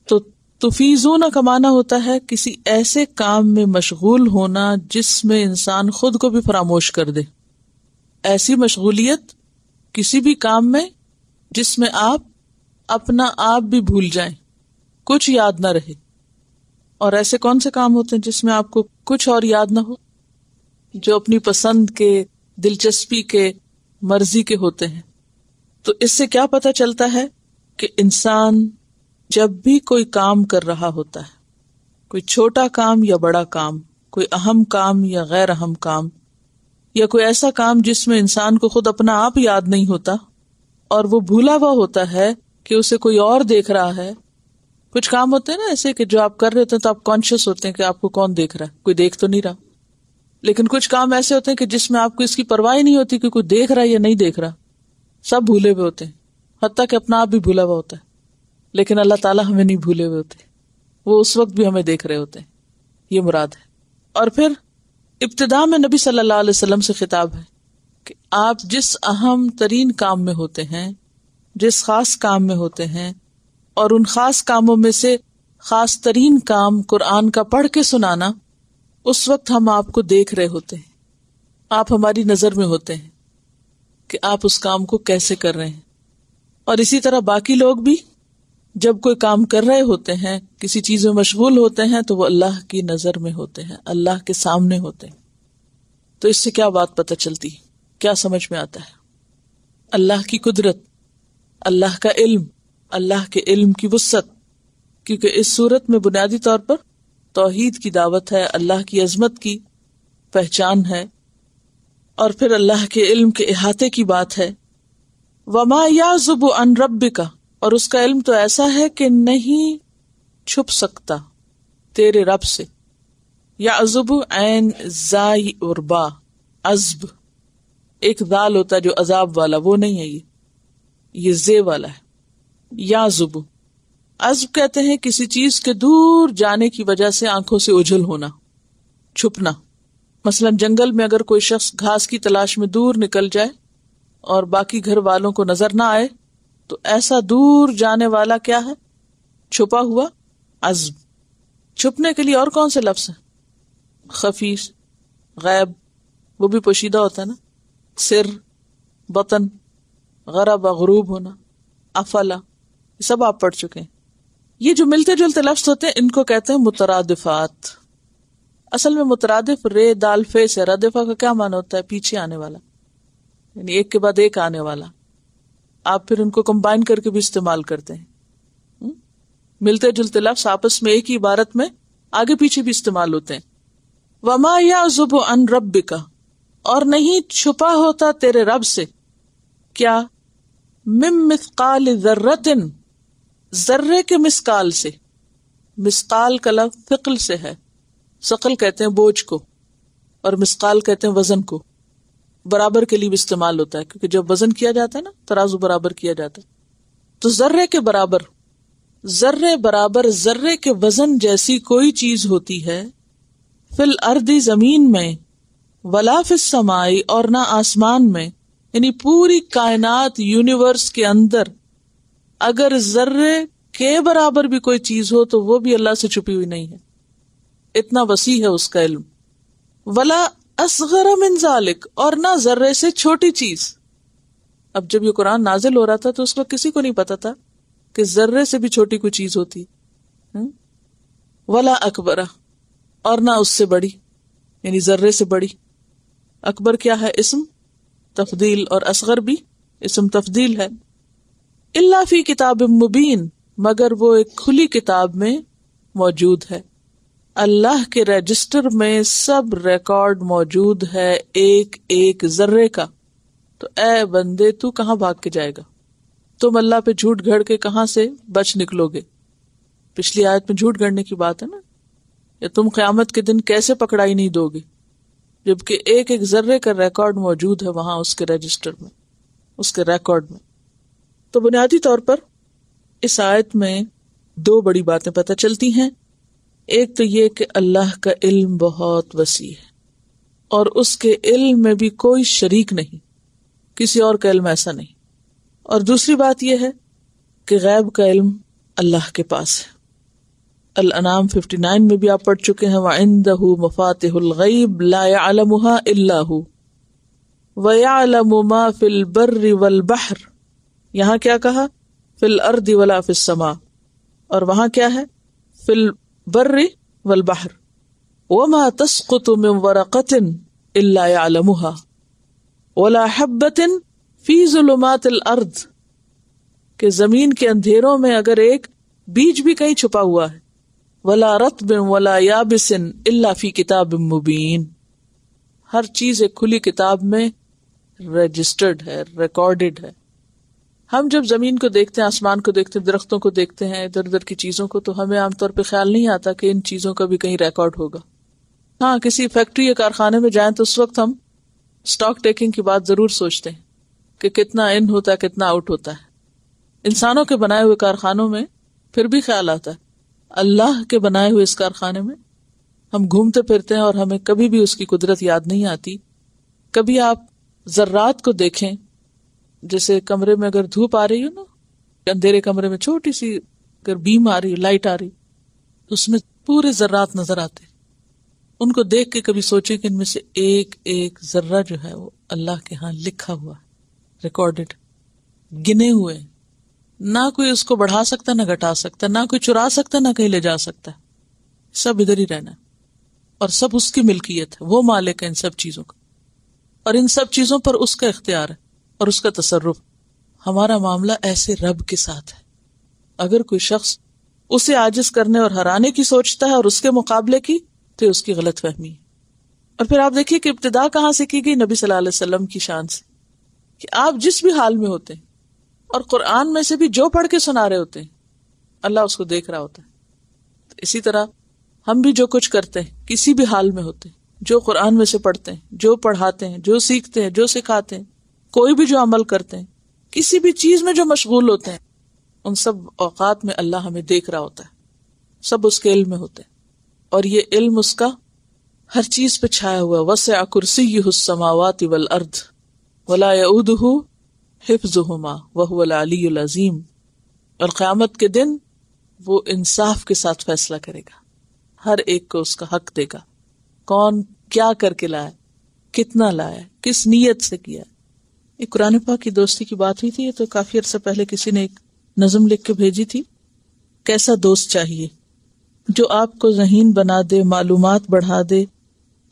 تو تفیضون کا معنی ہوتا ہے کسی ایسے کام میں مشغول ہونا جس میں انسان خود کو بھی فراموش کر دے. ایسی مشغولیت کسی بھی کام میں جس میں آپ اپنا آپ بھی بھول جائیں، کچھ یاد نہ رہے. اور ایسے کون سے کام ہوتے ہیں جس میں آپ کو کچھ اور یاد نہ ہو؟ جو اپنی پسند کے، دلچسپی کے، مرضی کے ہوتے ہیں. تو اس سے کیا پتہ چلتا ہے کہ انسان جب بھی کوئی کام کر رہا ہوتا ہے، کوئی چھوٹا کام یا بڑا کام، کوئی اہم کام یا غیر اہم کام، یا کوئی ایسا کام جس میں انسان کو خود اپنا آپ یاد نہیں ہوتا اور وہ بھولا ہوا ہوتا ہے کہ اسے کوئی اور دیکھ رہا ہے. کچھ کام ہوتے ہیں نا ایسے کہ جو آپ کر رہے ہوتے ہیں تو آپ کانشیس ہوتے ہیں کہ آپ کو کون دیکھ رہا ہے، کوئی دیکھ تو نہیں رہا. لیکن کچھ کام ایسے ہوتے ہیں کہ جس میں آپ کو اس کی پرواہ نہیں ہوتی کہ کوئی دیکھ رہا ہے یا نہیں دیکھ رہا، سب بھولے ہوئے ہوتے ہیں، حتیٰ کہ اپنا آپ بھی بھولا ہوا ہوتا ہے. لیکن اللہ تعالیٰ ہمیں نہیں بھولے ہوئے ہوتے، وہ اس وقت بھی ہمیں دیکھ رہے ہوتے ہیں. یہ مراد ہے. اور پھر ابتدا میں نبی صلی اللہ علیہ وسلم سے خطاب ہے کہ آپ جس اہم ترین کام میں ہوتے ہیں، جس خاص کام میں ہوتے ہیں، اور ان خاص کاموں میں سے خاص ترین کام قرآن کا پڑھ کے سنانا، اس وقت ہم آپ کو دیکھ رہے ہوتے ہیں، آپ ہماری نظر میں ہوتے ہیں. کہ آپ اس کام کو کیسے کر رہے ہیں. اور اسی طرح باقی لوگ بھی جب کوئی کام کر رہے ہوتے ہیں، کسی چیز میں مشغول ہوتے ہیں، تو وہ اللہ کی نظر میں ہوتے ہیں، اللہ کے سامنے ہوتے ہیں. تو اس سے کیا بات پتہ چلتی، کیا سمجھ میں آتا ہے؟ اللہ کی قدرت، اللہ کا علم، اللہ کے علم کی وسعت. کیونکہ اس صورت میں بنیادی طور پر توحید کی دعوت ہے، اللہ کی عظمت کی پہچان ہے، اور پھر اللہ کے علم کے احاطے کی بات ہے. وما یعزب عن ربک، اور اس کا علم تو ایسا ہے کہ نہیں چھپ سکتا تیرے رب سے. یعزب عین زائی اور با، عزب ایک ذال ہوتا ہے جو عذاب والا، وہ نہیں ہے، یہ زے والا ہے. یعزب، عزب کہتے ہیں کسی چیز کے دور جانے کی وجہ سے آنکھوں سے اوجھل ہونا، چھپنا. مثلا جنگل میں اگر کوئی شخص گھاس کی تلاش میں دور نکل جائے اور باقی گھر والوں کو نظر نہ آئے، تو ایسا دور جانے والا کیا ہے؟ چھپا ہوا عزب. چھپنے کے لیے اور کون سے لفظ ہیں؟ خفیس، غیب، وہ بھی پوشیدہ ہوتا ہے نا، سر، بطن، غرب، غروب ہونا، افلا، یہ سب آپ پڑھ چکے ہیں. یہ جو ملتے جلتے لفظ ہوتے ہیں ان کو کہتے ہیں مترادفات. اصل میں مترادف رے دال فے سے، ردفہ کا کیا معنی ہوتا ہے؟ پیچھے آنے والا، یعنی ایک کے بعد ایک آنے والا. آپ پھر ان کو کمبائن کر کے بھی استعمال کرتے ہیں. ملتے جلتے لفظ آپس میں ایک ہی عبارت میں آگے پیچھے بھی استعمال ہوتے ہیں. وما یعزب عن ربک، اور نہیں چھپا ہوتا تیرے رب سے کیا؟ من مثقال ذرۃ، ذرے کے مثقال سے. مثقال کا لفظ ثقل سے ہے، ثقل کہتے ہیں بوجھ کو، اور مثقال کہتے ہیں وزن کو. برابر کے لیے بھی استعمال ہوتا ہے، کیونکہ جب وزن کیا جاتا ہے نا، ترازو برابر کیا جاتا ہے، تو ذرے کے برابر، ذرے برابر ذرے کے وزن جیسی کوئی چیز ہوتی ہے فی الارض، زمین میں، ولا فی السماء، اور نہ آسمان میں. یعنی پوری کائنات یونیورس کے اندر اگر ذرے کے برابر بھی کوئی چیز ہو تو وہ بھی اللہ سے چھپی ہوئی نہیں ہے، اتنا وسیع ہے اس کا علم. ولا اصغر من ذالک، اور نہ ذرے سے چھوٹی چیز. اب جب یہ قرآن نازل ہو رہا تھا تو اس وقت کسی کو نہیں پتا تھا کہ ذرے سے بھی چھوٹی کوئی چیز ہوتی. ولا اکبر، اور نہ اس سے بڑی، یعنی ذرے سے بڑی. اکبر کیا ہے؟ اسم تفضیل، اور اصغر بھی اسم تفضیل ہے. الا فی کتاب مبین، مگر وہ ایک کھلی کتاب میں موجود ہے. اللہ کے رجسٹر میں سب ریکارڈ موجود ہے ایک ایک ذرے کا. تو اے بندے تو کہاں بھاگ کے جائے گا؟ تم اللہ پہ جھوٹ گھڑ کے کہاں سے بچ نکلو گے؟ پچھلی آیت میں جھوٹ گھڑنے کی بات ہے نا، یا تم قیامت کے دن کیسے پکڑائی نہیں دو گے، جبکہ ایک ایک ذرے کا ریکارڈ موجود ہے وہاں اس کے رجسٹر میں، اس کے ریکارڈ میں. تو بنیادی طور پر اس آیت میں دو بڑی باتیں پتہ چلتی ہیں. ایک تو یہ کہ اللہ کا علم بہت وسیع ہے، اور اس کے علم میں بھی کوئی شریک نہیں، کسی اور کا علم ایسا نہیں. اور دوسری بات یہ ہے کہ غیب کا علم اللہ کے پاس ہے. الانعام 59 میں بھی آپ پڑھ چکے ہیں، وَعِندَهُ مَفَاتِحُ الْغَيْبِ لَا يَعْلَمُهَا إِلَّا هُ وَيَعْلَمُ مَا فِي الْبَرِّ وَالْبَحْرِ. یہاں کیا کہا؟ فِي الْأَرْضِ وَلَا فِي السَّمَاءِ، اور وہاں کیا ہے؟ فِي الْبَرِّ وَالْبَحْرِ. وَمَا تَسْقُطُ مِنْ وَرَقَةٍ إِلَّا يَعْلَمُهَا وَلَا حَبَّةٍ فِي ظُلُمَاتِ الْأَرْضِ، کہ زمین کے اندھیروں میں اگر ایک بیج بھی کہیں چھپا ہوا ہے، وَلَا رَطْبٍ وَلَا يَابِسٍ إِلَّا فِي كِتَابٍ مُبِينٍ، ہر چیز ایک کھلی کتاب میں رجسٹرڈ ہے، ریکارڈڈ ہے. ہم جب زمین کو دیکھتے ہیں، آسمان کو دیکھتے ہیں، درختوں کو دیکھتے ہیں، ادھر ادھر کی چیزوں کو، تو ہمیں عام طور پہ خیال نہیں آتا کہ ان چیزوں کا بھی کہیں ریکارڈ ہوگا. ہاں، کسی فیکٹری یا کارخانے میں جائیں تو اس وقت ہم اسٹاک ٹیکنگ کی بات ضرور سوچتے ہیں کہ کتنا ان ہوتا ہے، کتنا آؤٹ ہوتا ہے. انسانوں کے بنائے ہوئے کارخانوں میں پھر بھی خیال آتا ہے. اللہ کے بنائے ہوئے اس کارخانے میں ہم گھومتے پھرتے ہیں اور ہمیں کبھی بھی اس کی قدرت یاد نہیں آتی. کبھی آپ ذرات کو دیکھیں، جیسے کمرے میں اگر دھوپ آ رہی ہو نا، اندھیرے کمرے میں چھوٹی سی اگر بیم آ رہی، لائٹ آ رہی، تو اس میں پورے ذرات نظر آتے. ان کو دیکھ کے کبھی سوچیں کہ ان میں سے ایک ایک ذرہ جو ہے وہ اللہ کے ہاں لکھا ہوا ہے. ریکارڈڈ، گنے ہوئے، نہ کوئی اس کو بڑھا سکتا نہ گھٹا سکتا، نہ کوئی چرا سکتا نہ کہیں لے جا سکتا، سب ادھر ہی رہنا ہے اور سب اس کی ملکیت ہے، وہ مالک ہے ان سب چیزوں کا، اور ان سب چیزوں پر اس کا اختیار ہے اور اس کا تصرف۔ ہمارا معاملہ ایسے رب کے ساتھ ہے، اگر کوئی شخص اسے عاجز کرنے اور ہرانے کی سوچتا ہے اور اس کے مقابلے کی، تو اس کی غلط فہمی ہے۔ اور پھر آپ دیکھیے کہ ابتدا کہاں سے کی گئی؟ نبی صلی اللہ علیہ وسلم کی شان سے، کہ آپ جس بھی حال میں ہوتے ہیں اور قرآن میں سے بھی جو پڑھ کے سنا رہے ہوتے ہیں، اللہ اس کو دیکھ رہا ہوتا ہے۔ تو اسی طرح ہم بھی جو کچھ کرتے ہیں کسی بھی حال میں ہوتے ہیں، جو قرآن میں سے پڑھتے ہیں، جو پڑھاتے ہیں، جو سیکھتے ہیں، جو سکھاتے ہیں، کوئی بھی جو عمل کرتے ہیں، کسی بھی چیز میں جو مشغول ہوتے ہیں، ان سب اوقات میں اللہ ہمیں دیکھ رہا ہوتا ہے، سب اس کے علم میں ہوتے ہیں، اور یہ علم اس کا ہر چیز پہ چھایا ہوا۔ وسع کرسیہ السماوات والارض ولا یؤودہ حفظہما وہو العلی العظیم۔ اور قیامت کے دن وہ انصاف کے ساتھ فیصلہ کرے گا، ہر ایک کو اس کا حق دے گا، کون کیا کر کے لایا، کتنا لایا، کس نیت سے کیا۔ یہ قرآن پاک کی دوستی کی بات ہوئی تھی، یہ تو کافی عرصہ پہلے کسی نے ایک نظم لکھ کے بھیجی تھی۔ کیسا دوست چاہیے جو آپ کو ذہین بنا دے، معلومات بڑھا دے،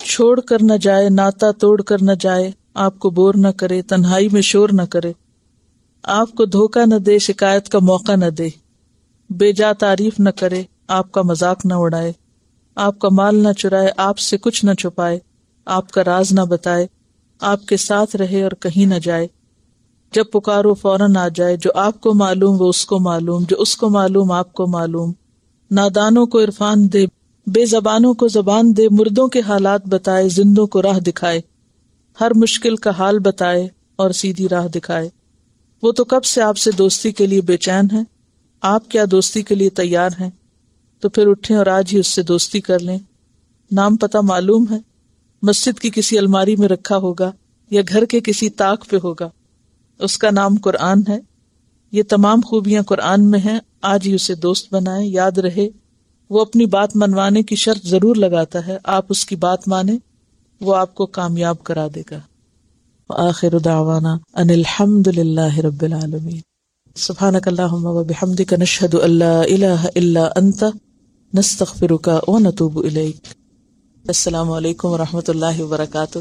چھوڑ کر نہ جائے، ناتا توڑ کر نہ جائے، آپ کو بور نہ کرے، تنہائی میں شور نہ کرے، آپ کو دھوکہ نہ دے، شکایت کا موقع نہ دے، بے جا تعریف نہ کرے، آپ کا مذاق نہ اڑائے، آپ کا مال نہ چرائے، آپ سے کچھ نہ چھپائے، آپ کا راز نہ بتائے، آپ کے ساتھ رہے اور کہیں نہ جائے، جب پکارو فوراً آ جائے، جو آپ کو معلوم وہ اس کو معلوم، جو اس کو معلوم آپ کو معلوم، نادانوں کو عرفان دے، بے زبانوں کو زبان دے، مردوں کے حالات بتائے، زندوں کو راہ دکھائے، ہر مشکل کا حال بتائے اور سیدھی راہ دکھائے۔ وہ تو کب سے آپ سے دوستی کے لیے بے چین ہے، آپ کیا دوستی کے لیے تیار ہیں؟ تو پھر اٹھیں اور آج ہی اس سے دوستی کر لیں۔ نام پتہ معلوم ہے، مسجد کی کسی الماری میں رکھا ہوگا یا گھر کے کسی طاق پہ ہوگا، اس کا نام قرآن ہے۔ یہ تمام خوبیاں قرآن میں ہیں، آج ہی اسے دوست بنائیں۔ یاد رہے وہ اپنی بات منوانے کی شرط ضرور لگاتا ہے، آپ اس کی بات مانیں، وہ آپ کو کامیاب کرا دے گا۔ وآخر دعوانا ان الحمد للہ رب العالمین۔ سبحانک اللہم وبحمدک، نشہد ان لا الہ الا انت، نستغفرک ونتوب الیک۔ السلام علیکم ورحمۃ اللہ وبرکاتہ۔